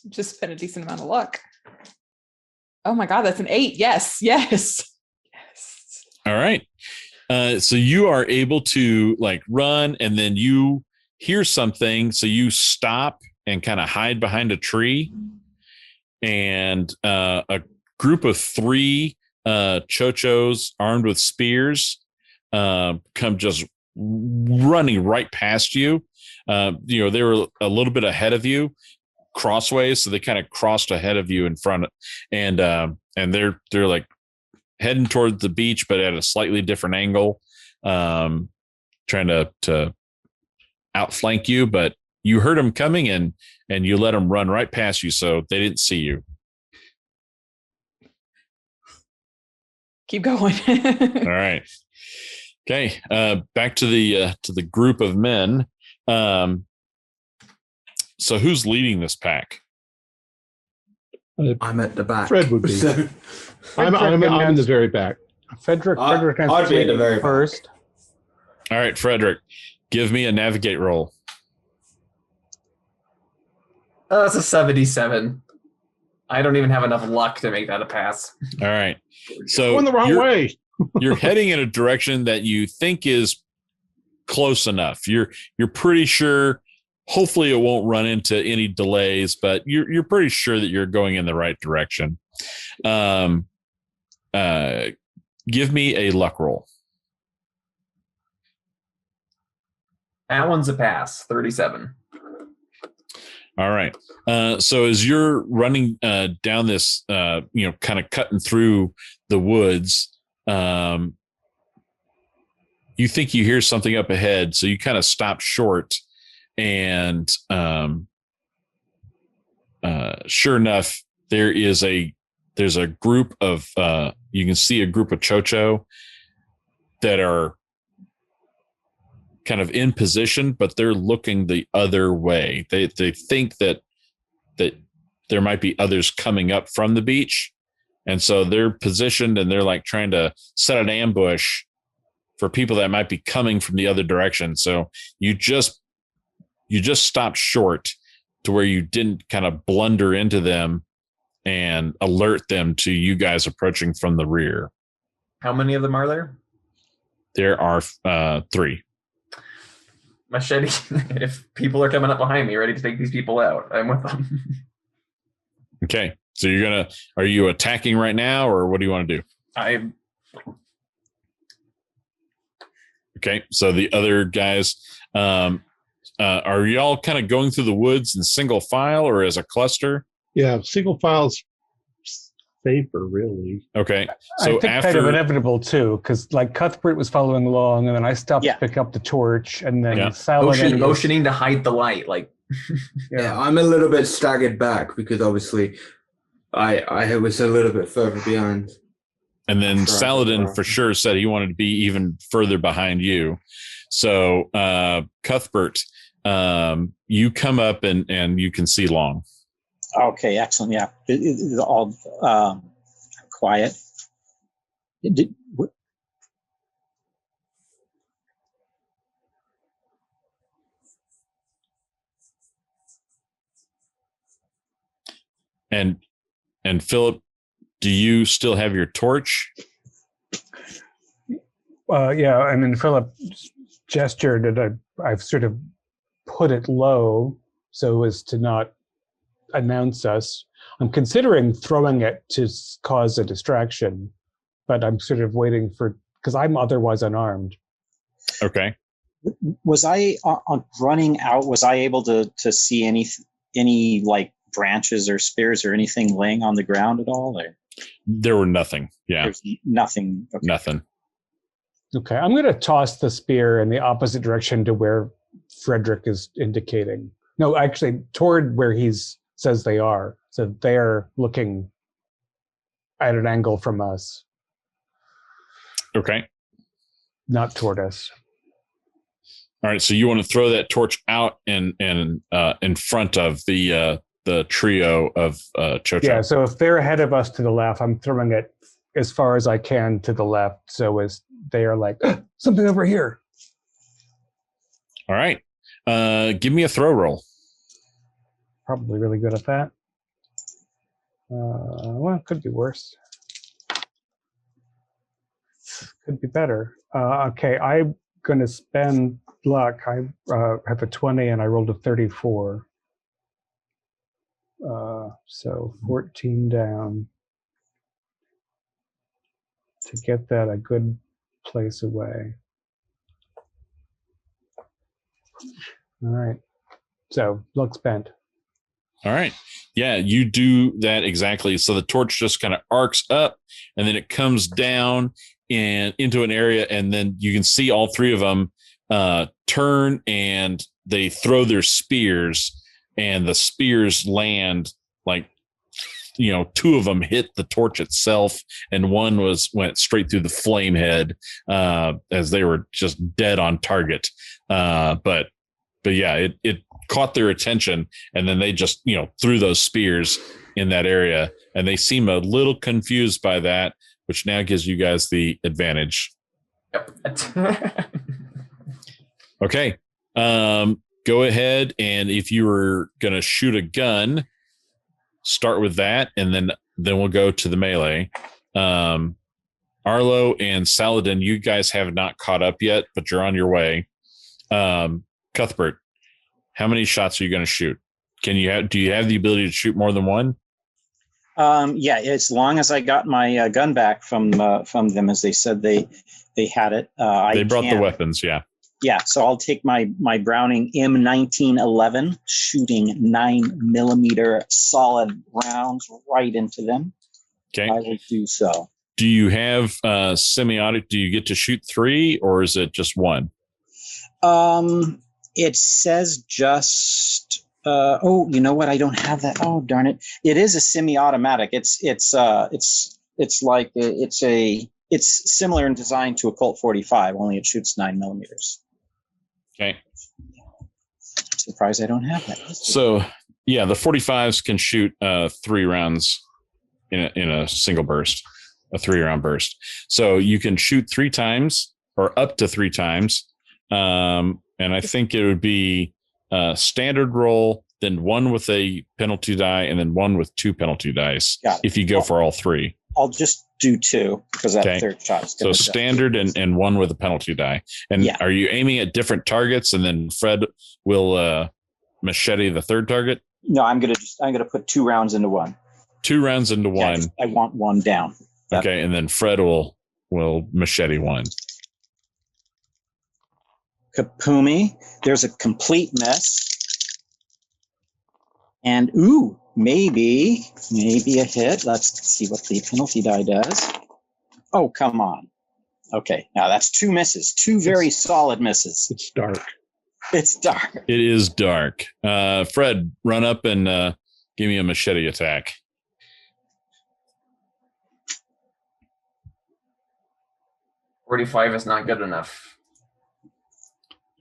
just spent a decent amount of luck. Oh my God, that's an 8. Yes. All right. So you are able to like run, and then you hear something. So you stop and kind of hide behind a tree, and a group of 3 chochos armed with spears come just running right past you. They were a little bit ahead of you crossways, so they kind of crossed ahead of you in front, and they're like heading toward the beach, but at a slightly different angle, trying to outflank you, but you heard them coming, and you let them run right past you, so they didn't see you. Keep going. All right. Okay. Back to the group of men. So who's leading this pack? I'm at the back. Fred would be. So, I'm in the very back. Frederick I'd be at the very first. All right, Frederick, give me a navigate roll. Oh, that's a 77. I don't even have enough luck to make that a pass. All right. So Going the wrong way. You're heading in a direction that you think is close enough. You're pretty sure. Hopefully, it won't run into any delays, but you're pretty sure that you're going in the right direction. Give me a luck roll. That one's a pass. 37. All right. So as you're running down this, kind of cutting through the woods, you think you hear something up ahead. So you kind of stop short, and sure enough, there's a group of you can see a group of chocho that are kind of in position, but they're looking the other way. They think that there might be others coming up from the beach, and so they're positioned, and they're like trying to set an ambush for people that might be coming from the other direction. So you just stopped short to where you didn't kind of blunder into them and alert them to you guys approaching from the rear. How many of them are there? There are 3. Machete, if people are coming up behind me ready to take these people out, I'm with them. Okay. So are you attacking right now, or what do you want to do? Okay. So the other guys, are y'all kind of going through the woods in single file or as a cluster? Yeah, single file's safer, really. Okay. I So think kind of inevitable too, because like Cuthbert was following along, and then I stopped to pick up the torch, and then Saladin motioning to hide the light, like. Yeah, I'm a little bit staggered back because obviously I was a little bit further behind. And then Saladin for sure said he wanted to be even further behind you. So Cuthbert, you come up and you can see Long. Okay, excellent. Yeah, it's all quiet. And Philip, do you still have your torch? Yeah, I mean, Philip gestured that I've sort of put it low so as to not announce us. I'm considering throwing it to cause a distraction, but I'm sort of waiting for, because I'm otherwise unarmed. Okay. Was I running out? Was I able to see any like branches or spears or anything laying on the ground at all? Or? There were nothing. Yeah. There's nothing. Okay. Nothing. Okay, I'm going to toss the spear in the opposite direction to where Frederick is indicating. No, actually, toward where he says they are. So they're looking at an angle from us. Okay. Not toward us. All right. So you want to throw that torch out and in front of the trio of Chocho. Yeah. So if they're ahead of us to the left, I'm throwing it as far as I can to the left, so as they are like something over here. All right. Give me a throw roll. Probably really good at that. Well, it could be worse. Could be better. Okay, I'm going to spend luck. I have a 20 and I rolled a 34. So 14 down to get that a good place away. All right. So luck spent. All right. Yeah, you do that exactly. So the torch just kind of arcs up and then it comes down and into an area, and then you can see all three of them turn and they throw their spears, and the spears land like, two of them hit the torch itself, and one went straight through the flame head as they were just dead on target. But yeah, it caught their attention, and then they just, threw those spears in that area, and they seem a little confused by that, which now gives you guys the advantage. Yep. Okay. Go ahead, and if you were going to shoot a gun, start with that, and then we'll go to the melee. Arlo and Saladin, you guys have not caught up yet, but you're on your way. Cuthbert, how many shots are you going to shoot? Do you have the ability to shoot more than one? Yeah, as long as I got my gun back from them, as they said they had it. They brought the weapons, yeah. Yeah, so I'll take my Browning M1911, shooting 9mm solid rounds right into them. Okay. I will do so. Do you have semiotic? Do you get to shoot 3, or is it just 1? It says just. You know what? I don't have that. Oh, darn it! It is a semi-automatic. It's similar in design to a Colt 45, only it shoots 9mm. Okay. Surprised I don't have that. So yeah, the 45s can shoot 3 rounds in a single burst, a 3-round burst. So you can shoot 3 times or up to 3 times. And I think it would be standard roll, then 1 with a penalty die, and then 1 with 2 penalty dice. If you go for all 3. I'll just do 2 because that third shot's so standard and 1 with a penalty die. And are you aiming at different targets, and then Fred will machete the third target? No, I'm gonna put 2 rounds into 1. 2 rounds into 1. I want 1 down. Yep. Okay, and then Fred will machete 1. Kapumi, there's a complete miss. And maybe a hit. Let's see what the penalty die does. Oh, come on. Okay, now that's 2 misses. 2 very solid misses. It's dark. It's dark. It is dark. Fred, run up and give me a machete attack. $45 is not good enough.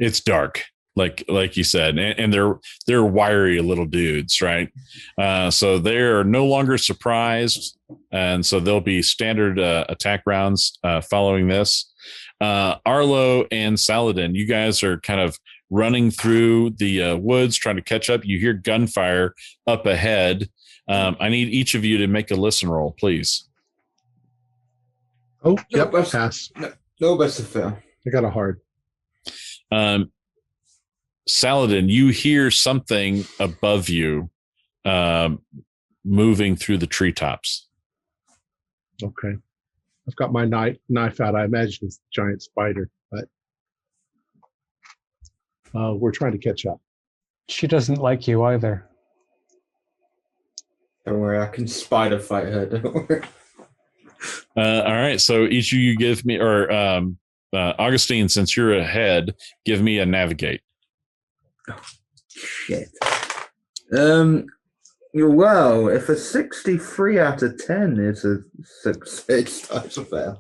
It's dark, like you said, and they're wiry little dudes, right? So they're no longer surprised, and so they'll be standard attack rounds following this. Arlo and Saladin, you guys are kind of running through the woods, trying to catch up. You hear gunfire up ahead. I need each of you to make a listen roll, please. Oh, No, yep, pass. No, best to fail. I got a hard. Saladin, you hear something above you moving through the treetops. Okay. I've got my knife out. I imagine it's a giant spider, but we're trying to catch up. She doesn't like you either. Don't worry, I can spider fight her. Don't worry. All right, so each of you give me, or Augustine, since you're ahead, give me a navigate. Oh, shit. Well, if a 63 out of 10 is a success, that's a fail.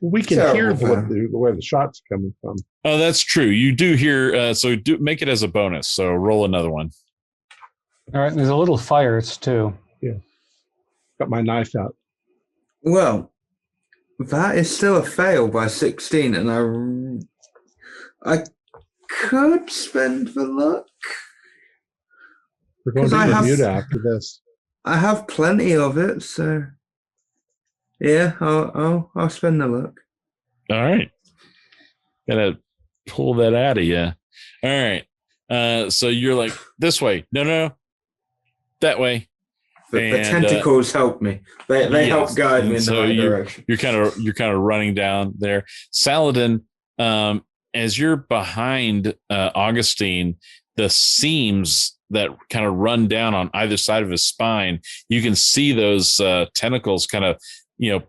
We can hear where the shots are coming from. Oh, that's true. You do hear, so do make it as a bonus. So roll another one. All right, and there's a little fires too. Yeah. Got my knife out. Well, that is still a fail by 16, and I could spend the luck. We're going to Bermuda after this. I have plenty of it, so yeah, I'll spend the luck. All right. Gotta pull that out of you. All right. So you're like, this way. No. That way. The tentacles help me. They help guide me in the right direction. You're kind of running down there. Saladin, as you're behind Augustine, the seams that kind of run down on either side of his spine, you can see those tentacles kind of,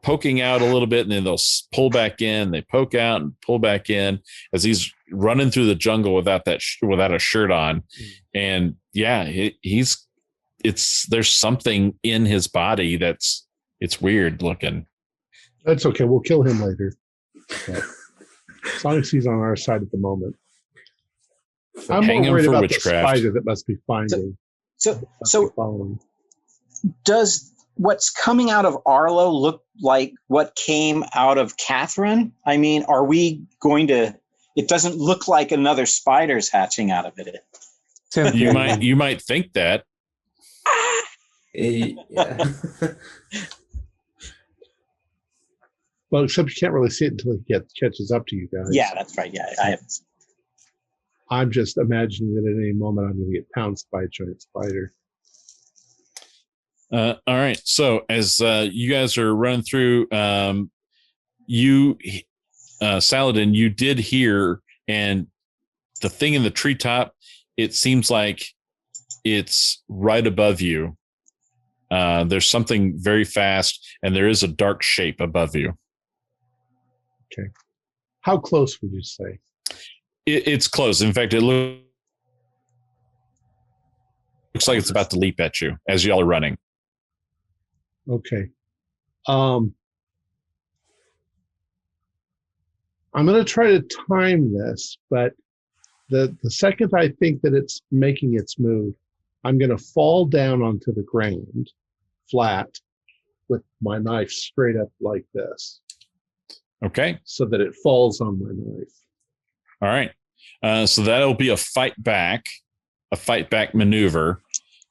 poking out a little bit, and then they'll pull back in. They poke out and pull back in as he's running through the jungle without a shirt on. And yeah, there's something in his body it's weird looking. That's okay. We'll kill him later. But as long as he's on our side at the moment. I'm more worried about witchcraft. The spider that must be finding. So does what's coming out of Arlo look like what came out of Catherine? I mean, are we going to? It doesn't look like another spider's hatching out of it. You might think that. Yeah. Well, except you can't really see it until he catches up to you guys. Yeah, that's right. Yeah, I haven't. I'm just imagining that at any moment I'm going to get pounced by a giant spider. All right. So as you guys are running through, Saladin, you did hear, and the thing in the treetop, it seems like it's right above you. There's something very fast, and there is a dark shape above you. Okay. How close would you say? It's close. In fact, it looks like it's about to leap at you as y'all are running. Okay. I'm going to try to time this, but the second I think that it's making its move, I'm going to fall down onto the ground flat with my knife straight up like this. Okay. So that it falls on my knife. All right. So that'll be a fight back maneuver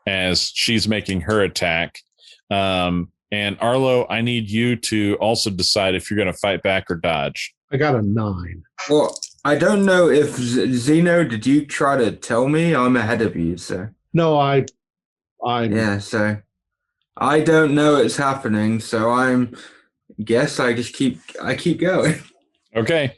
as she's making her attack. And Arlo, I need you to also decide if you're going to fight back or dodge. I got a 9. Well, I don't know if Zeno, did you try to tell me? I'm ahead of you, so. No, I'm. Yeah, so I don't know it's happening, so I keep going. Okay.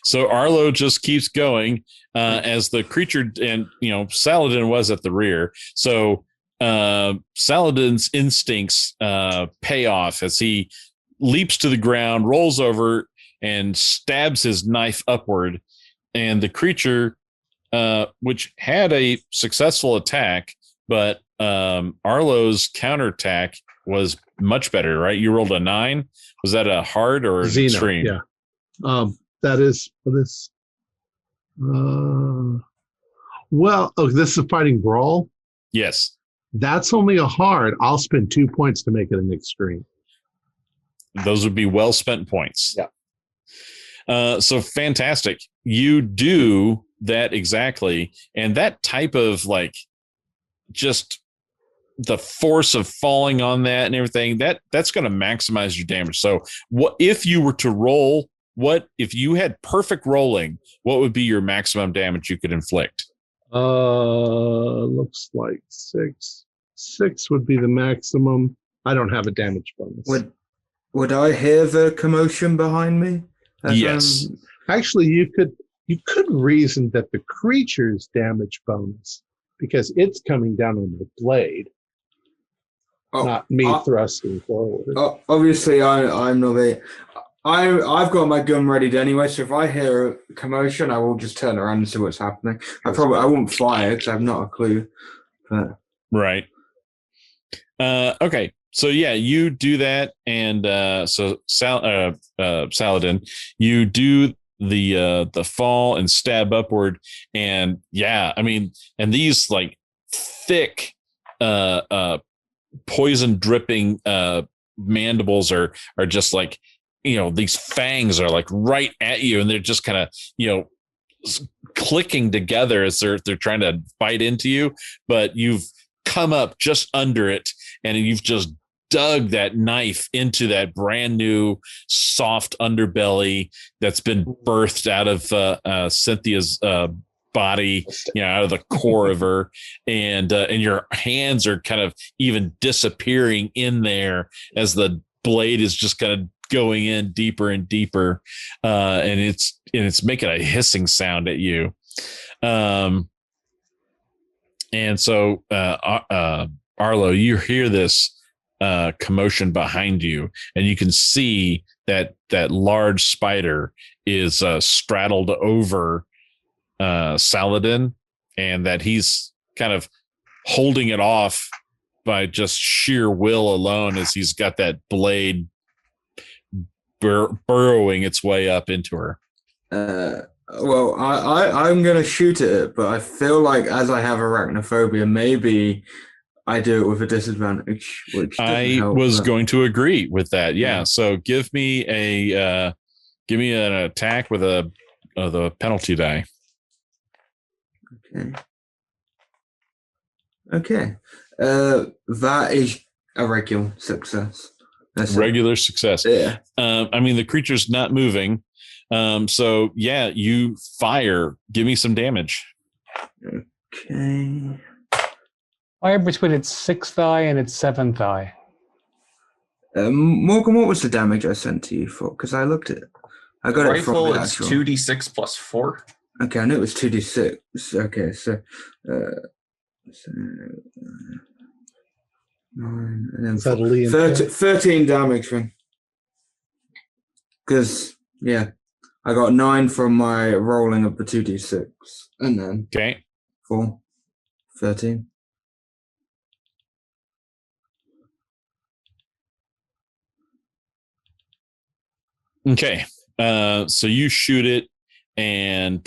So Arlo just keeps going as the creature, and Saladin was at the rear. So Saladin's instincts pay off as he leaps to the ground, rolls over, and stabs his knife upward. And the creature, which had a successful attack, but Arlo's counterattack was much better, right? You rolled a 9. Was that a hard or Zeno, extreme? Yeah. That is this. This is a fighting brawl. Yes. That's only a hard. I'll spend 2 points to make it an extreme. Those would be well spent points. Yeah. So fantastic. You do that exactly. And that type of like just the force of falling on that and everything, that's going to maximize your damage. So what if you were to roll, what if you had perfect rolling, what would be your maximum damage you could inflict? Looks like 6. 6 would be the maximum. I don't have a damage bonus. Would I hear the commotion behind me? Yes. Actually, you could reason that the creature's damage bonus, because it's coming down on the blade, not me thrusting forward. Obviously, I'm not there. I've got my gun ready anyway, so if I hear a commotion, I will just turn around and see what's happening. I won't fire because I have not a clue. But. Right. Okay. So yeah, you do that, and Saladin, you do the fall and stab upward, and yeah, I mean, and these like thick poison dripping mandibles are just like, these fangs are like right at you, and they're just kind of clicking together as they're trying to bite into you, but you've come up just under it, and you've just dug that knife into that brand new soft underbelly that's been birthed out of Cynthia's body, out of the core of her, and your hands are kind of even disappearing in there as the blade is just kind of going in deeper and deeper, and it's making a hissing sound at you, and so Arlo, you hear this commotion behind you, and you can see that large spider is straddled over Saladin, and that he's kind of holding it off by just sheer will alone, as he's got that blade burrowing its way up into her. Well, I'm going to shoot at it, but I feel like as I have arachnophobia, maybe I do it with a disadvantage, which I was going to agree with that. Yeah. So give me an attack with the penalty die. Okay. That is a regular success. Regular success. Yeah. I mean, the creature's not moving. So yeah, you fire. Give me some damage. Okay. Fire between its 6th eye and its 7th eye. Morgan, what was the damage I sent to you for? Because I looked at it. I got it from the rifle. It's 2d6 plus 4. Okay, I knew it was 2d6. Okay, so 9 and then 13 damage from. Because I got 9 from my rolling of the 2d6, and then 4, 13. Okay. So you shoot it, and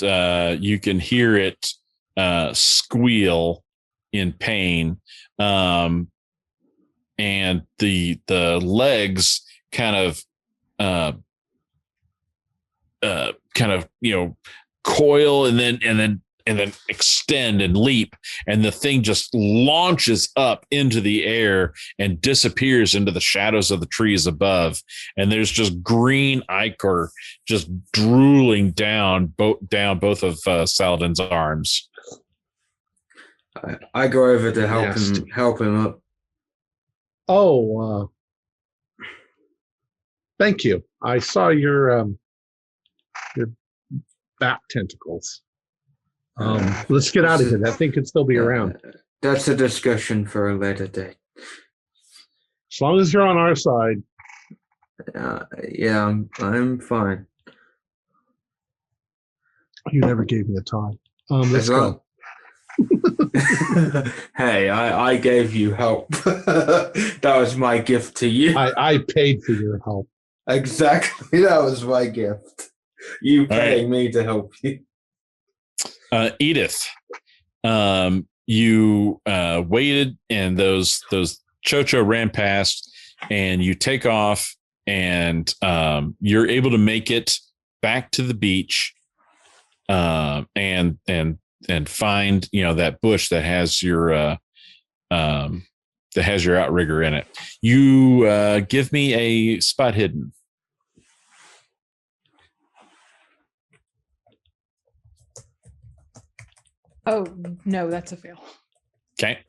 you can hear it squeal in pain. And the legs kind of coil and then extend and leap, and the thing just launches up into the air and disappears into the shadows of the trees above, and there's just green ichor just drooling down both of Saladin's arms. I go over to help him up. Oh, thank you. I saw your bat tentacles. Let's get out of here. That thing could still be around. That's a discussion for a later date. As long as you're on our side. Yeah, I'm fine. You never gave me a tie. Let's go. Hey, I gave you help. That was my gift to you. I paid for your help. Exactly. That was my gift. You paying me to help you. Edith, you waited, and those Chocho ran past, and you take off, and you're able to make it back to the beach, and find that bush that has your outrigger in it. You give me a spot hidden. Oh no, that's a fail. Okay.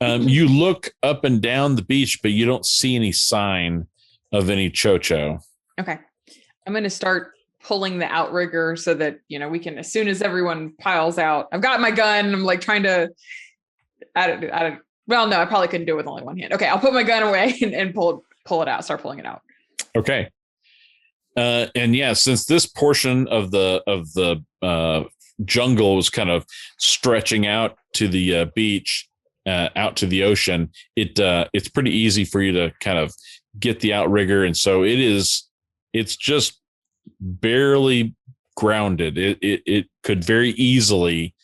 You look up and down the beach, but you don't see any sign of any chocho. Okay. I'm going to start pulling the outrigger so that, we can, as soon as everyone piles out, I've got my gun. I'm like trying to, well, no, I probably couldn't do it with only one hand. Okay. I'll put my gun away and pull it out, start pulling it out. Okay. And yeah, since this portion of the jungle was kind of stretching out to the beach, out to the ocean, it's pretty easy for you to kind of get the outrigger, and so it's just barely grounded. It could very easily,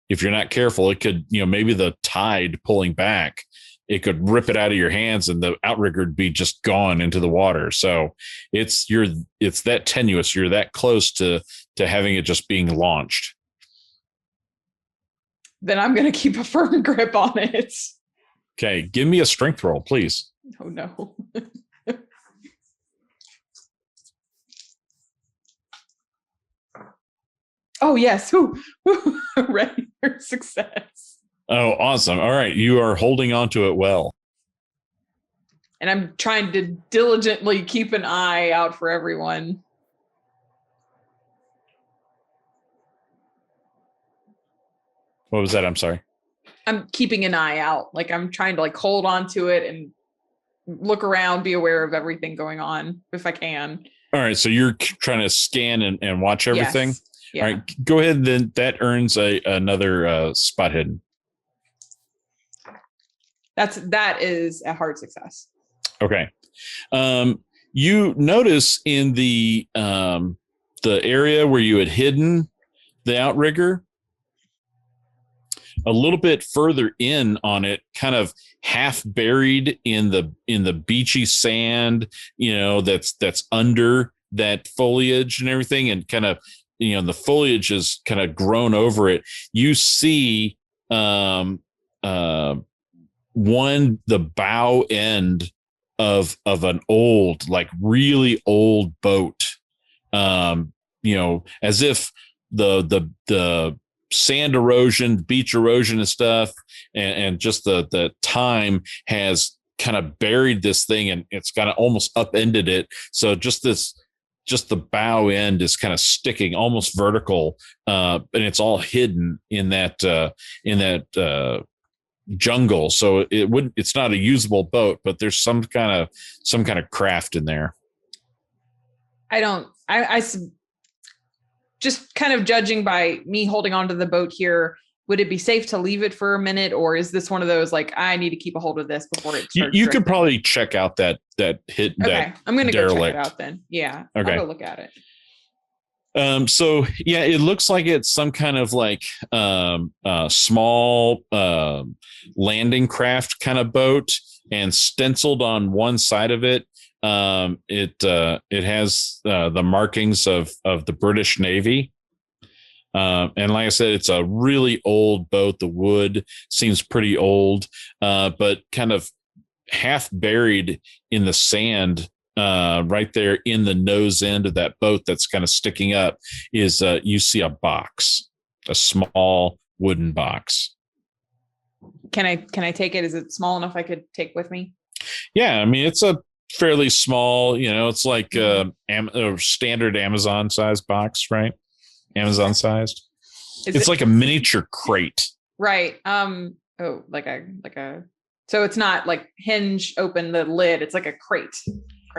if you're not careful, it could, maybe the tide pulling back, it could rip it out of your hands and the outrigger would be just gone into the water. So it's that tenuous. You're that close to having it just being launched. Then I'm going to keep a firm grip on it. Okay. Give me a strength roll, please. Oh no. Oh yes. Ready for success. Oh, awesome. All right. You are holding on to it well. And I'm trying to diligently keep an eye out for everyone. What was that? I'm sorry. I'm keeping an eye out. Like I'm trying to hold on to it and look around, be aware of everything going on if I can. All right. So you're trying to scan and watch everything. Yes. Yeah. All right. Go ahead. Then that earns another spot hidden. That is a hard success. Okay. You notice in the area where you had hidden the outrigger, a little bit further in on it, kind of half buried in the beachy sand, that's under that foliage and everything, and kind of, the foliage is kind of grown over it. You see the bow end of an old, really old boat, as if the sand erosion, beach erosion and stuff, and just the time has kind of buried this thing, and it's kind of almost upended it. So just the bow end is kind of sticking almost vertical, and it's all hidden in that jungle. So it's not a usable boat, but there's some kind of craft in there. I just kind of judging by me holding onto the boat here, would it be safe to leave it for a minute, or is this one of those I need to keep a hold of this before it starts? You could probably check out that hit. Okay, I'm going to go check it out then. Yeah, okay. I'll go look at it. So yeah, it looks like it's some kind of small landing craft kind of boat, and stenciled on one side of it, it has the markings of the British Navy. And like I said, it's a really old boat. The wood seems pretty old, but kind of half buried in the sand, right there in the nose end of that boat that's kind of sticking up is you see a box, a small wooden box. Can I take it? Is it small enough I could take with me? Yeah, I mean, it's a fairly small, it's like a standard Amazon sized box, right? Amazon sized. It's like a miniature crate. Right. So it's not like hinge open the lid. It's like a crate.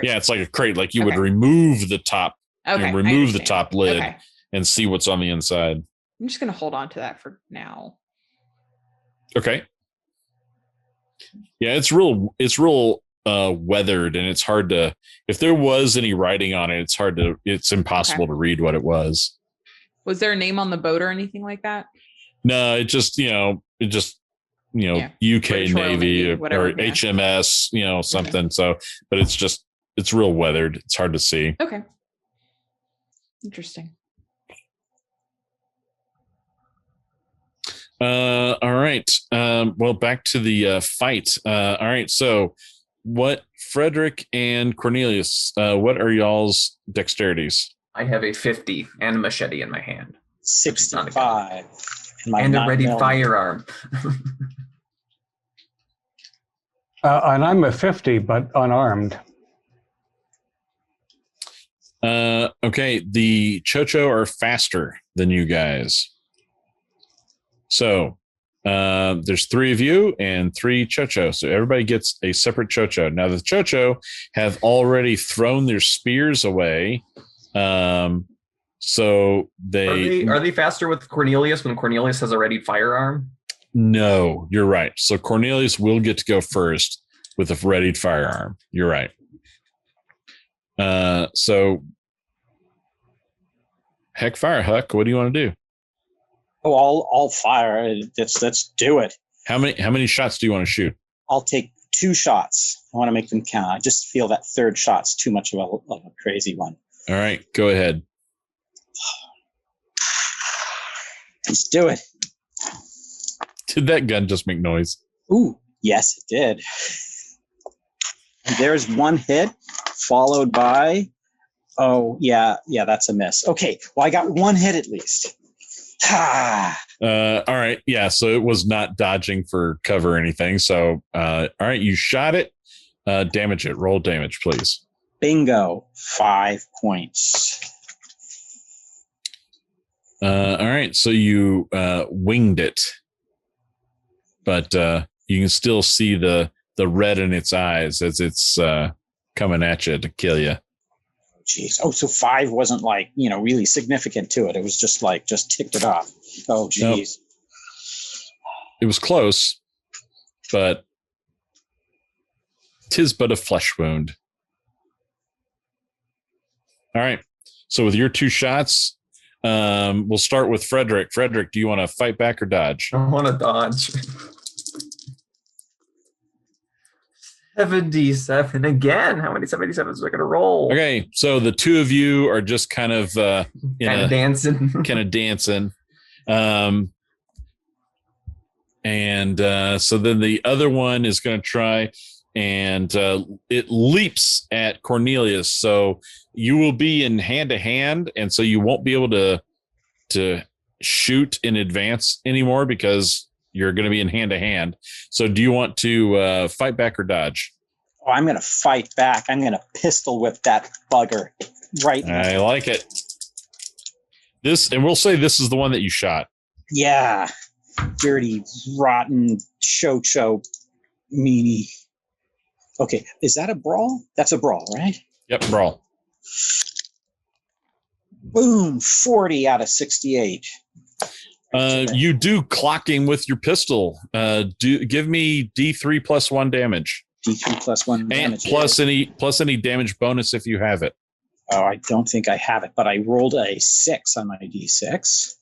Yeah, it's like a crate. Like you would remove the top, remove the top lid and see what's on the inside. I'm just going to hold on to that for now. Okay. Yeah, it's real weathered, and it's hard to, if there was any writing on it, it's impossible to read what it was. Was there a name on the boat or anything like that? No, it just UK British Navy whatever, or HMS, something. Okay. So, but it's real weathered. It's hard to see. Okay. Interesting. All right. Well, back to the fight. All right. So, what Frederick and Cornelius? What are y'all's dexterities? I have a 50 and a machete in my hand. 65. And a ready firearm. And I'm a 50, but unarmed. Okay. The Chocho are faster than you guys. So there's 3 of you and 3 Chocho. So everybody gets a separate Chocho. Now the Chocho have already thrown their spears away. So are they faster with Cornelius when Cornelius has a ready firearm? No, you're right. So Cornelius will get to go first with a readied firearm. You're right. So heck fire, Huck. What do you want to do? Oh, I'll fire. Let's do it. How many shots do you want to shoot? I'll take 2 shots. I want to make them count. I just feel that third shot's too much of a crazy one. All right, go ahead. Let's do it. Did that gun just make noise? Ooh, yes, it did. And there's 1 hit, followed by, oh, yeah, that's a miss. Okay, well, I got 1 hit at least. All right, yeah, so it was not dodging for cover or anything. So, all right, you shot it. Damage it. Roll damage, please. Bingo. 5 points. All right, so you winged it, but you can still see the red in its eyes as it's coming at you to kill you. Jeez. Oh, so 5 wasn't really significant to it. It was just ticked it off. Oh, geez. Nope. It was close, but 'tis but a flesh wound. All right. So with your 2 shots, we'll start with Frederick. Frederick, do you want to fight back or dodge? I want to dodge. 77 again. How many 77s are I going to roll? Okay, so the 2 of you are just kind of dancing. So then the other one is going to try, and it leaps at Cornelius. So you will be in hand to hand, and so you won't be able to shoot in advance anymore because you're going to be in hand to hand. So do you want to fight back or dodge? Oh, I'm going to fight back. I'm going to pistol whip that bugger right now. I like it. And we'll say this is the one that you shot. Yeah. Dirty, rotten, Chocho meanie. Okay. Is that a brawl? That's a brawl, right? Yep, brawl. Boom. 40 out of 68. You do clocking with your pistol. Give me D3 plus 1 damage. D3 plus 1 damage. And plus any damage bonus if you have it. Oh, I don't think I have it, but I rolled a 6 on my D6.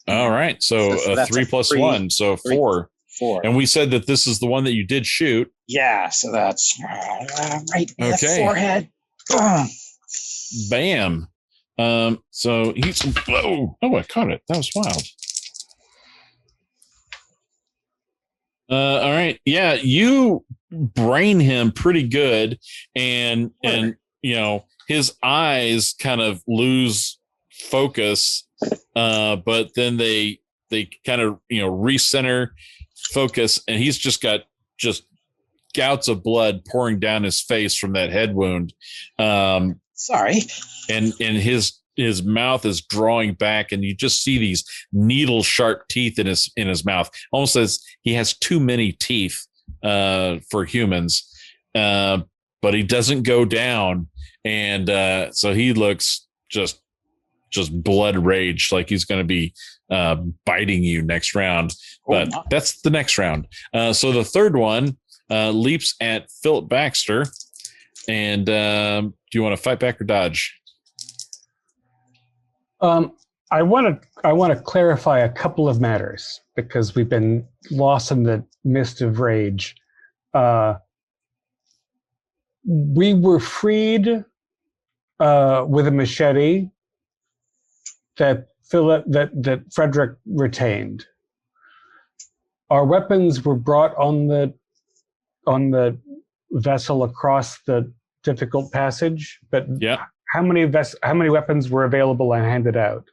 All right. So 3 plus 1. So 4. 4. And we said that this is the one that you did shoot. Yeah. So that's right in the forehead. Bam. So he's, oh, I caught it. That was wild. All right. Yeah, you brain him pretty good, and his eyes kind of lose focus, but then they kind of recenter focus, and he's just got gouts of blood pouring down his face from that head wound. Sorry. And his mouth is drawing back, and you just see these needle sharp teeth in his mouth, almost as he has too many teeth for humans. But he doesn't go down, and so he looks just blood rage, like he's going to be biting you next round. But that's the next round. So the third one leaps at Philip Baxter, and do you want to fight back or dodge? I want to clarify a couple of matters because we've been lost in the mist of rage. We were freed with a machete that Frederick retained. Our weapons were brought on the vessel across the difficult passage, but how many weapons were available and handed out?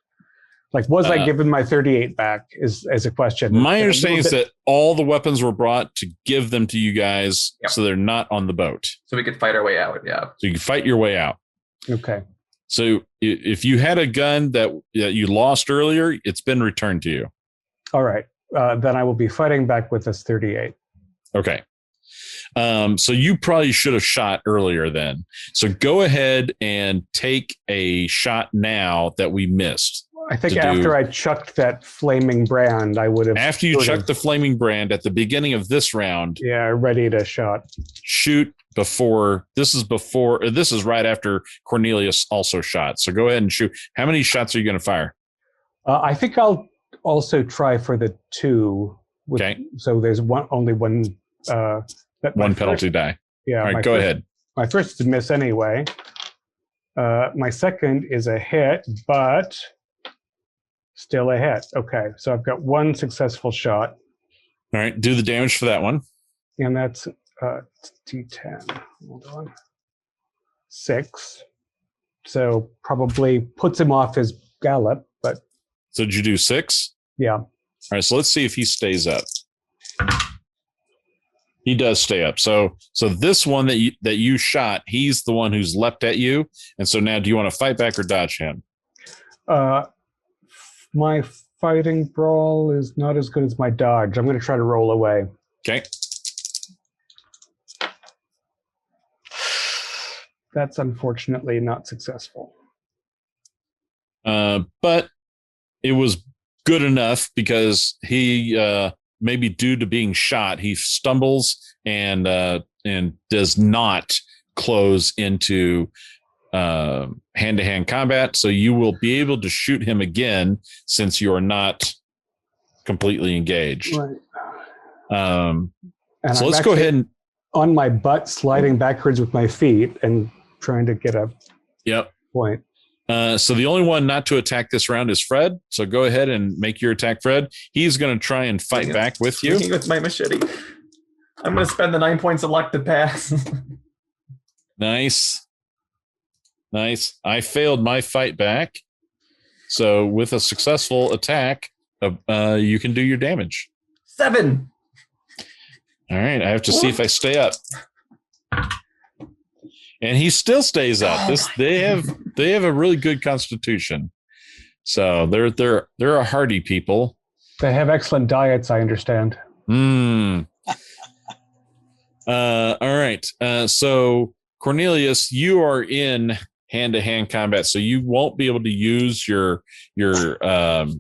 Like, was I given my 38 back? Is a question. My understanding is that all the weapons were brought to give them to you guys, so they're not on the boat. So we could fight our way out. Yeah. So you can fight your way out. Okay. So if you had a gun that you lost earlier, it's been returned to you. All right. Then I will be fighting back with this 38. Okay. So you probably should have shot earlier then. So go ahead and take a shot now that we missed. I think after I chucked that flaming brand, I would have. After you chucked the flaming brand at the beginning of this round. Yeah, ready to shot. Shoot before. This is right after Cornelius also shot. So go ahead and shoot. How many shots are you going to fire? I think I'll also try for the 2. Okay. So there's only one. One penalty die. Yeah. All right, go ahead. My first is a miss anyway. My second is a hit, but still a hit. Okay, so I've got 1 successful shot. All right, do the damage for that one. And that's D10. Hold on. 6. So probably puts him off his gallop, but. So did you do 6? Yeah. All right, so let's see if he stays up. He does stay up. So this one that you shot, he's the one who's leapt at you. And so now, do you want to fight back or dodge him? My fighting brawl is not as good as my dodge. I'm going to try to roll away. Okay. That's unfortunately not successful. But it was good enough because he maybe due to being shot, he stumbles and does not close into hand-to-hand combat. So you will be able to shoot him again since you are not completely engaged. Right. So let's go ahead and on my butt, sliding backwards with my feet and trying to get a point. So the only one not to attack this round is Fred. So go ahead and make your attack, Fred. He's going to try and fight back with you. With my machete. I'm going to spend the 9 points of luck to pass. Nice. I failed my fight back. So with a successful attack, you can do your damage. 7. All right. I have to see if I stay up. And he still stays up. They have a really good constitution. So they're a hardy people. They have excellent diets, I understand. All right. So Cornelius, you are in hand-to-hand combat, so you won't be able to use your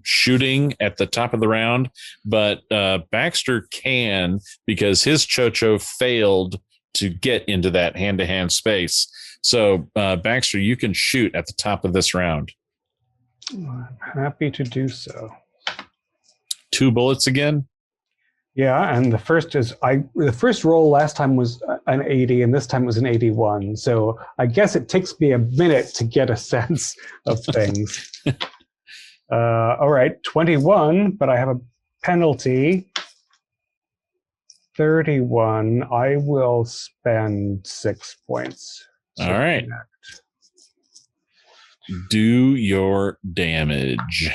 shooting at the top of the round, but Baxter can, because his Chocho failed to get into that hand-to-hand space. So Baxter, you can shoot at the top of this round. I'm happy to do so. 2 bullets again? Yeah, and the first roll last time was an 80, and this time was an 81. So I guess it takes me a minute to get a sense of things. All right, 21, but I have a penalty. 31. I will spend 6 points. All right. Do your damage.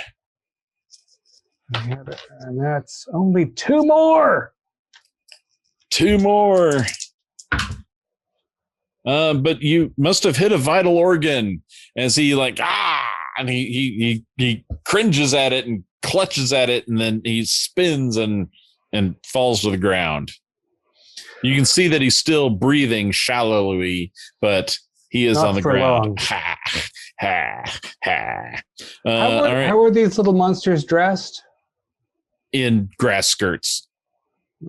And that's only 2 more. 2 more. But you must have hit a vital organ as he and he cringes at it and clutches at it, and then he spins and falls to the ground. You can see that he's still breathing shallowly, but he is Not on the for ground. long. Ha, ha, ha. How are these little monsters dressed? In grass skirts.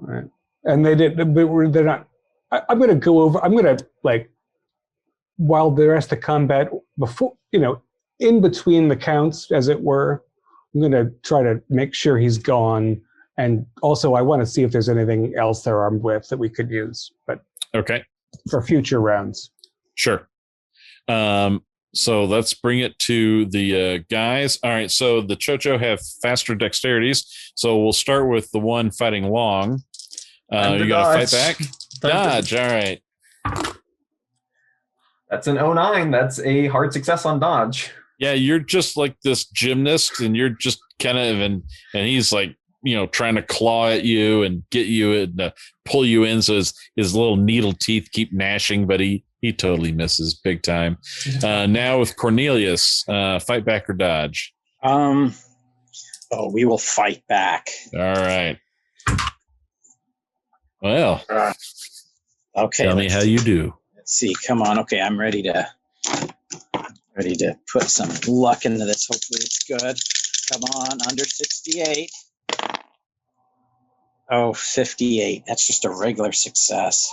All right. And they're not. I'm going to go over. I'm going to while the rest of the combat before, in between the counts, as it were, I'm going to try to make sure he's gone. And also, I want to see if there's anything else they're armed with that we could use. But okay, for future rounds. Sure. So let's bring it to the guys. All right. So the Chocho have faster dexterities. So we'll start with the one fighting Long. You got to fight back? Dodge. All right. That's an 09. That's a hard success on dodge. Yeah, you're just like this gymnast, and you're just kind of and he's like, trying to claw at you and get you and pull you in. So his little needle teeth keep gnashing, but he totally misses big time. Now with Cornelius, fight back or dodge? We will fight back. All right. Well, okay. Tell me how you do. Let's see. Come on. Okay, I'm ready to put some luck into this. Hopefully it's good. Come on, under 68. Oh, 58. That's just a regular success.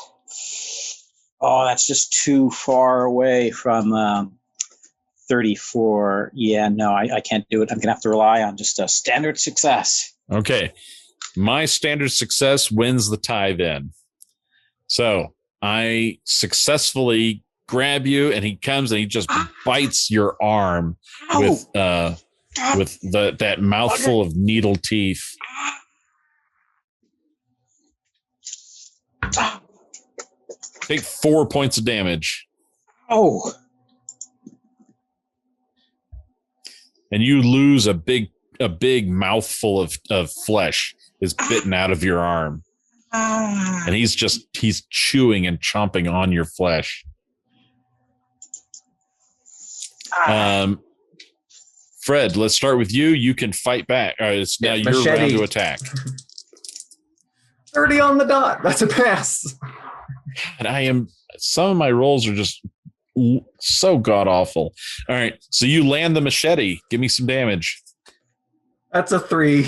Oh, that's just too far away from 34. Yeah, no, I can't do it. I'm going to have to rely on just a standard success. Okay. My standard success wins the tie then. So I successfully grab you, and he comes and he just bites your arm with that mouthful of needle teeth. Take 4 points of damage. Oh. And you lose a big mouthful of flesh is bitten out of your arm. And he's chewing and chomping on your flesh. Fred, let's start with you. You can fight back. It's now your round to attack. 30 on the dot. That's a pass. And some of my rolls are just so god awful. All right. So you land the machete. Give me some damage. That's a 3.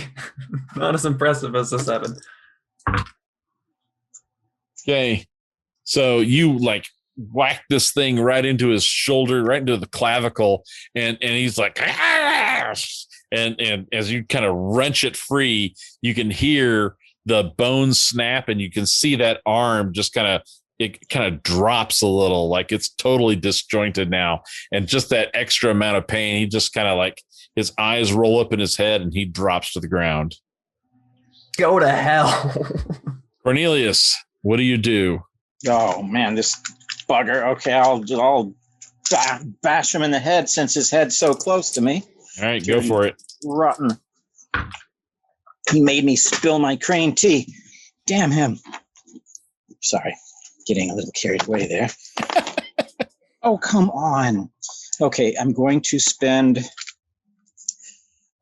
Not as impressive as a 7. Okay. So you whack this thing right into his shoulder, right into the clavicle, and he's like, ah! and as you kind of wrench it free, you can hear the bones snap, and you can see that arm just kind of drops a little, like it's totally disjointed now, and just that extra amount of pain, he just kind of his eyes roll up in his head, and he drops to the ground. Go to hell. Cornelius, what do you do? Oh man, this bugger. Okay, I'll bash him in the head since his head's so close to me. All right, go for it. Rotten. He made me spill my crane tea. Damn him. Sorry, getting a little carried away there. Oh, come on. Okay, I'm going to spend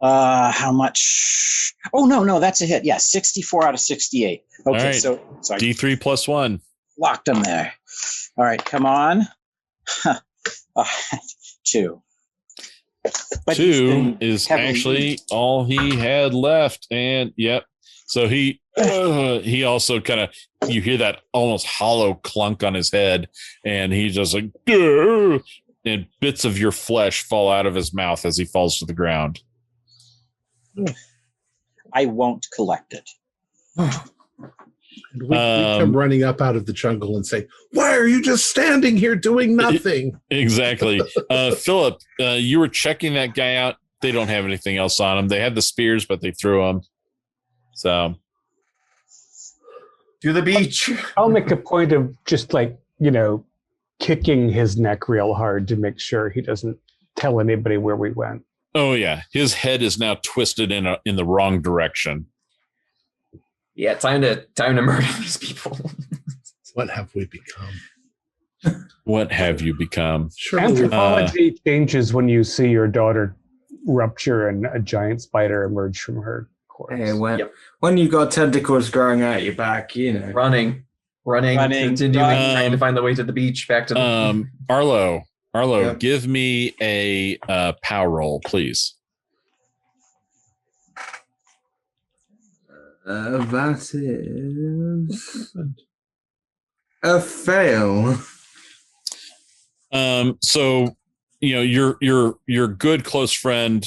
how much? Oh, no, that's a hit. Yeah, 64 out of 68. Okay, right. so sorry. D3 plus 1. Locked him there. All right, come on. 2. But 2 is actually all he had left, and yep. So he also kind of, you hear that almost hollow clunk on his head, and he's just like, "Duh!" And bits of your flesh fall out of his mouth as he falls to the ground. I won't collect it. We come running up out of the jungle and say, "Why are you just standing here doing nothing?" Exactly. Philip, you were checking that guy out. They don't have anything else on them. They had the spears, but they threw them. So, to the beach. I'll make a point of just kicking his neck real hard to make sure he doesn't tell anybody where we went. Oh yeah, his head is now twisted in the wrong direction. Yeah, time to murder these people. What have we become? What have you become? Anthropology changes when you see your daughter rupture and a giant spider emerge from her corpse. Hey, when you've got tentacles growing out your back, running, continuing, trying to find the way to the beach, back to the Arlo, Yeah. Give me a power roll, please. That is a fail. So your good close friend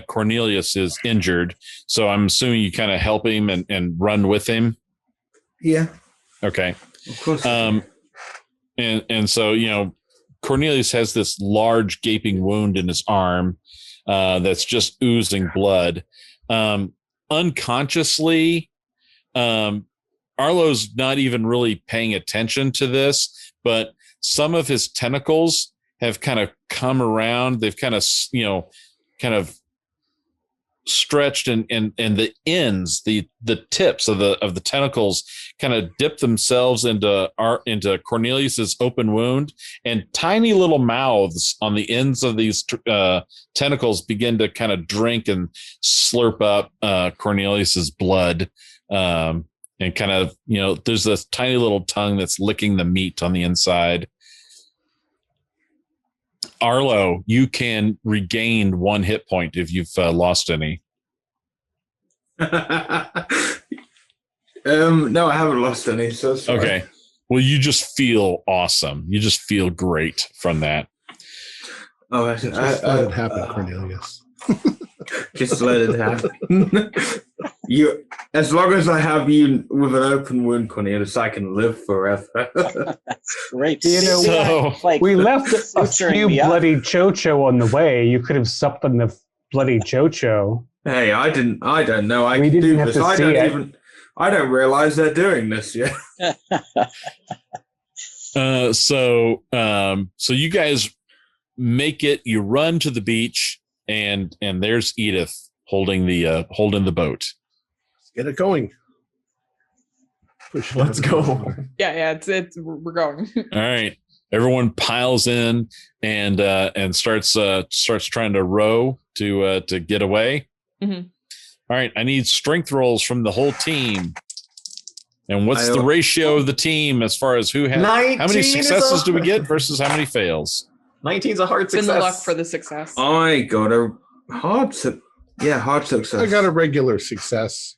Cornelius is injured. So I'm assuming you kind of help him and run with him. Yeah. Okay. Of course. And so Cornelius has this large gaping wound in his arm that's just oozing blood. Unconsciously, Arlo's not even really paying attention to this, but some of his tentacles have kind of come around. They've kind of, kind of stretched, and the ends, the tips of the tentacles kind of dip themselves into Cornelius's open wound, and tiny little mouths on the ends of these tentacles begin to kind of drink and slurp up Cornelius's blood. And kind of, there's this tiny little tongue that's licking the meat on the inside. Arlo, you can regain 1 hit point if you've lost any. No, I haven't lost any. So sorry. Okay. Well, you just feel awesome. You just feel great from that. Oh, Just let it happen, Cornelius. Just let it happen. You, as long as I have you with an open wound, Cornelius, I can live forever. That's great. You know, So, Like, we left a suturing few me up. bloody chocho on the way. You could have supped on the bloody chocho. Hey, I don't know. I We can didn't do have this. to see it. I don't realize they're doing this yet. so you guys make it. You run to the beach, and there's Edith holding the boat. Let's get it going. Push it Let's out. go. Yeah, it's we're going. All right, everyone piles in and starts trying to row to get away. Mhm. All right, I need strength rolls from the whole team. And what's the ratio of the team as far as who has how many 19 is successes a- do we get versus how many fails? 19's a hard Spin success. the luck for the success. I got a hard success. I got a regular success.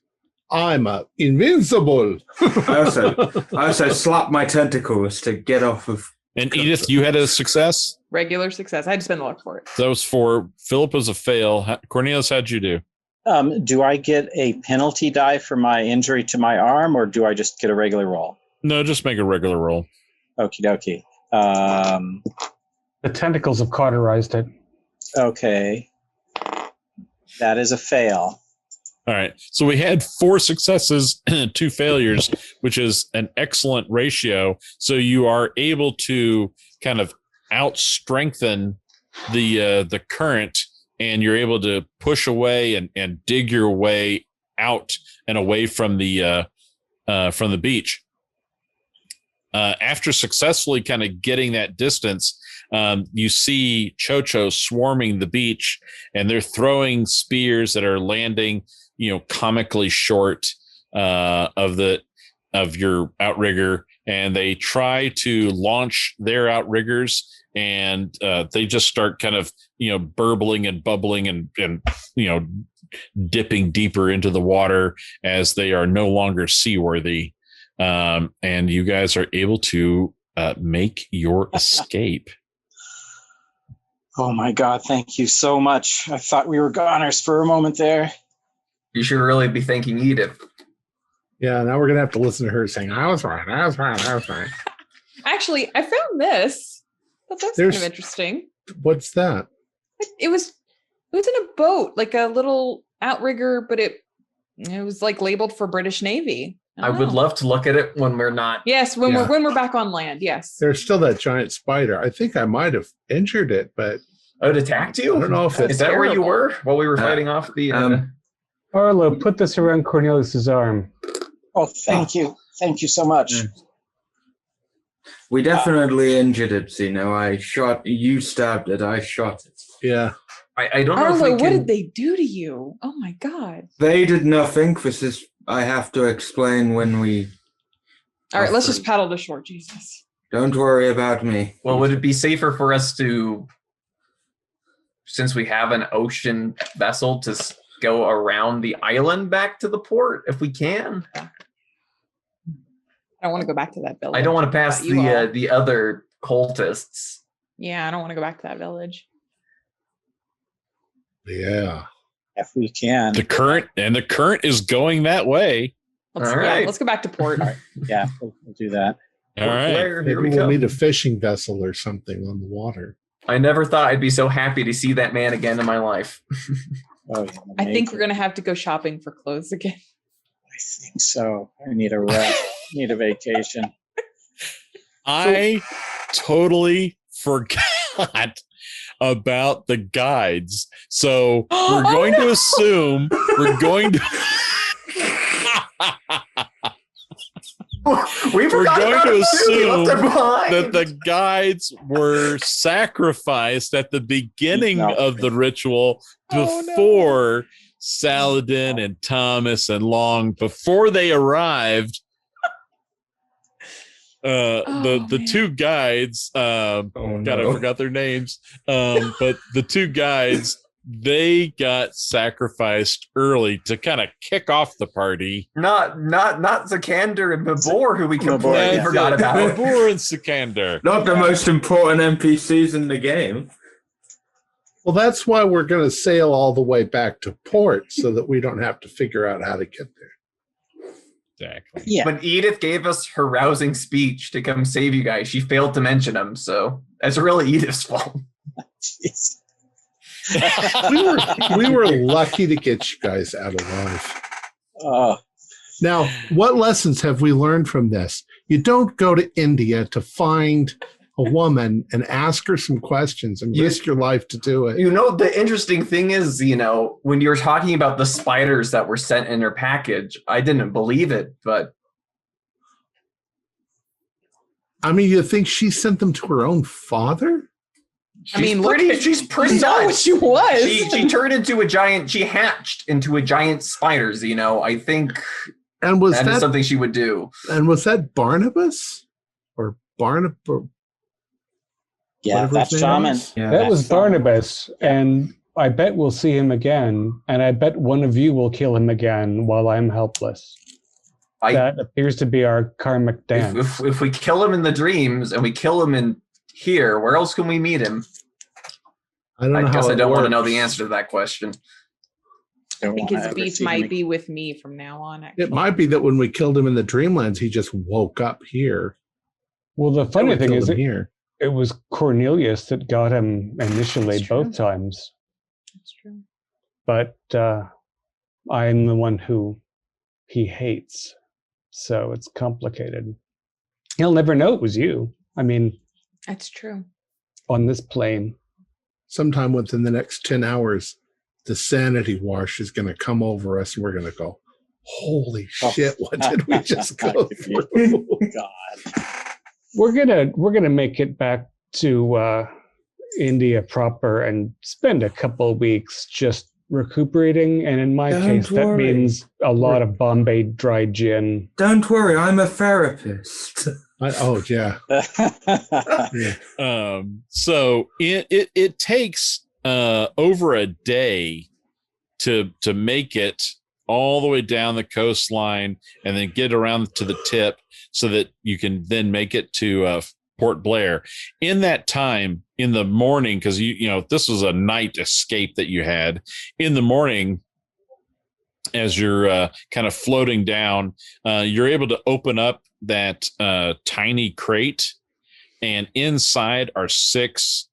I'm invincible. I also slapped my tentacles to get off of. And Edith, you had a success? Regular success. I had to spin the luck for it. That was for Philip was a fail. Cornelius, how'd you do? Do I get a penalty die for my injury to my arm, or do I just get a regular roll? No, just make a regular roll. Okie dokie. The tentacles have cauterized it. Okay. That is a fail. All right. So we had 4 successes, 2 failures, which is an excellent ratio. So you are able to kind of out-strengthen the current, and you're able to push away and dig your way out and away from the beach. After successfully kind of getting that distance, you see Chocho swarming the beach, and they're throwing spears that are landing, comically short of your outrigger, and they try to launch their outriggers, and they just start kind of burbling and bubbling and dipping deeper into the water as they are no longer seaworthy, and you guys are able to make your escape. Oh my God, thank you so much. I thought we were goners for a moment there. You should really be thanking Edith. Yeah, now we're going to have to listen to her saying, I was right. Actually, I found this. But that's kind of interesting. What's that? It was in a boat, like a little outrigger, but it was like labeled for British Navy. I would love to look at it when we're not. Yes, when we're back on land. Yes. There's still that giant spider. I think I might have injured it, but it attacked you? I don't know if it's Is that where you were while we were fighting off the? Arlo, put this around Cornelius's arm. Oh, thank you. Thank you so much. We definitely injured it, you stabbed it, I shot it. Yeah. I don't know Arlo, if we what can... did they do to you? Oh my God. They did nothing. This is, I have to explain when we... All right, let's just paddle to shore, Jesus. Don't worry about me. Well, would it be safer for us to, since we have an ocean vessel, to go around the island back to the port if we can? I don't want to go back to that village. I don't want to pass the other cultists. Yeah, I don't want to go back to that village. Yeah. If we can. The current is going that way. Let's go back to port. Yeah, we'll do that. All right. Blair, here Maybe we we'll go. need a fishing vessel or something on the water. I never thought I'd be so happy to see that man again in my life. Oh, yeah, I think we're going to have to go shopping for clothes again. I think so. I need a rest. Need a vacation. I totally forgot about the guides. So we're going to assume we're going to We're going to assume that the guides were sacrificed at the beginning of the ritual before Saladin and Thomas and Long, before they arrived. The two guides, I forgot their names. But the two guides, they got sacrificed early to kind of kick off the party. Not Zakander and Mabor, who we completely forgot about. Mabor and Sikander. Not the most important NPCs in the game. Well, that's why we're going to sail all the way back to port so that we don't have to figure out how to get there. Exactly. Yeah. When Edith gave us her rousing speech to come save you guys, she failed to mention them, so that's really Edith's fault. Jeez. We were lucky to get you guys out alive. Oh, Now, what lessons have we learned from this? You don't go to India to find a woman and ask her some questions and risk your life to do it. You know, the interesting thing is, when you were talking about the spiders that were sent in her package, I didn't believe it, but I mean, you think she sent them to her own father? she's pretty know nuts. what she was. She turned into a giant. She hatched into a giant spiders. I think And was that is that something she would do. and was that Barnabas or Barnabas? yeah, Whatever that's his name shaman. is? Yeah. That was Barnabas, and I bet we'll see him again, and I bet one of you will kill him again while I'm helpless. That appears to be our karmic dance. If we kill him in the dreams and we kill him in here, where else can we meet him? I don't know I how guess I it don't want to know works. the answer to that question. I think his beef might be with me from now on. Actually. It might be that when we killed him in the Dreamlands, he just woke up here. Well, the funny Then we thing killed is, him here. it was Cornelius that got him initially That's true. both times, That's true. but I'm the one who he hates, so it's complicated. He'll never know it was you. I mean, That's true. on this plane. Sometime within the next 10 hours, the sanity wash is going to come over us and we're going to go, holy shit, what did we just go through? God. We're gonna make it back to India proper and spend a couple of weeks just recuperating. And in my Don't case, that worry. means a lot of Bombay dry gin. Don't worry, I'm a therapist. Yeah. So it takes over a day to make it all the way down the coastline and then get around to the tip so that you can then make it to Port Blair. In that time, in the morning, because this was a night escape that you had. In the morning, as you're kind of floating down, you're able to open up that tiny crate, and inside are 6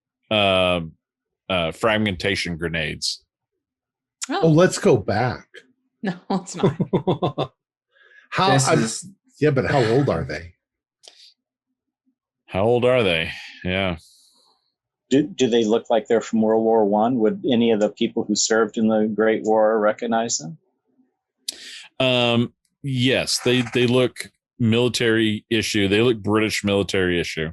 fragmentation grenades. Oh, let's go back. No, it's not. But how old are they? How old are they? Yeah. Do they look like they're from World War One? Would any of the people who served in the Great War recognize them? Yes, they look military issue. They look British military issue.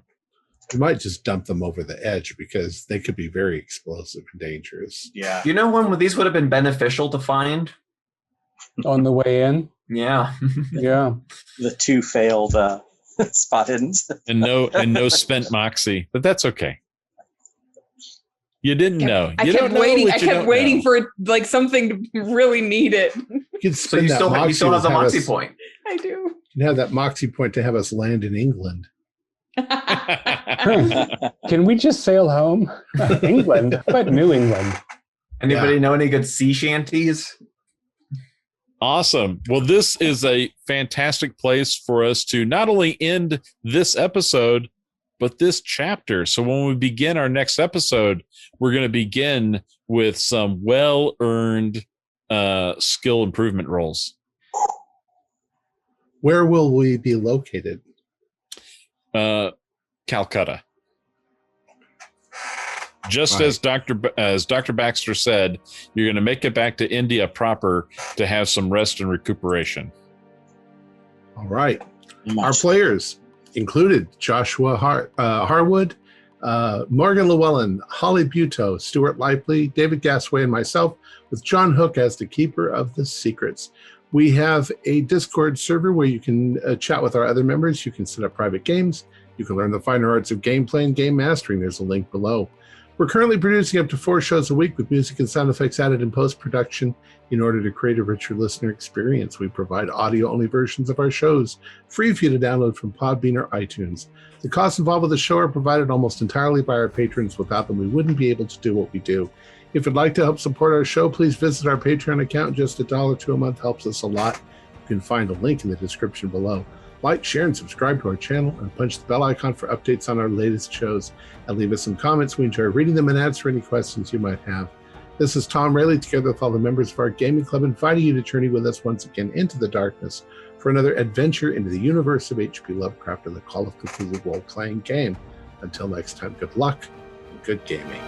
We might just dump them over the edge because they could be very explosive and dangerous. Yeah. You know when these would have been beneficial to find? On the way in. Yeah. Yeah. The 2 failed spot hiddens. and no spent moxie, but that's okay. You didn't know. I You kept don't know waiting. what I you kept don't waiting know. for something to really need it. You could So spend you that still moxie have the to have moxie us- point. I do. You can have that moxie point to have us land in England. Can we just sail home? England, but New England. Anybody know any good sea shanties? Awesome. Well, this is a fantastic place for us to not only end this episode, but this chapter. So when we begin our next episode, we're going to begin with some well-earned skill improvement rolls. Where will we be located? Calcutta. Just Right. as Dr. Baxter said, you're going to make it back to India proper to have some rest and recuperation. All right. Our players included Joshua Harwood, Morgan Llewellyn, Holly Buteau, Stuart Lively, David Gasway, and myself, with John Hook as the keeper of the secrets. We have a Discord server where you can chat with our other members. You can set up private games. You can learn the finer arts of gameplay and game mastering. There's a link below. We're currently producing up to 4 shows a week with music and sound effects added in post-production in order to create a richer listener experience. We provide audio-only versions of our shows, free for you to download from Podbean or iTunes. The costs involved with the show are provided almost entirely by our patrons. Without them, we wouldn't be able to do what we do. If you'd like to help support our show, please visit our Patreon account. Just $1 a month helps us a lot. You can find a link in the description below. Like, share, and subscribe to our channel, and punch the bell icon for updates on our latest shows. And leave us some comments. We enjoy reading them and answer any questions you might have. This is Tom Rayleigh, together with all the members of our gaming club, inviting you to journey with us once again into the darkness for another adventure into the universe of H.P. Lovecraft and the Call of Cthulhu role-playing game. Until next time, good luck and good gaming.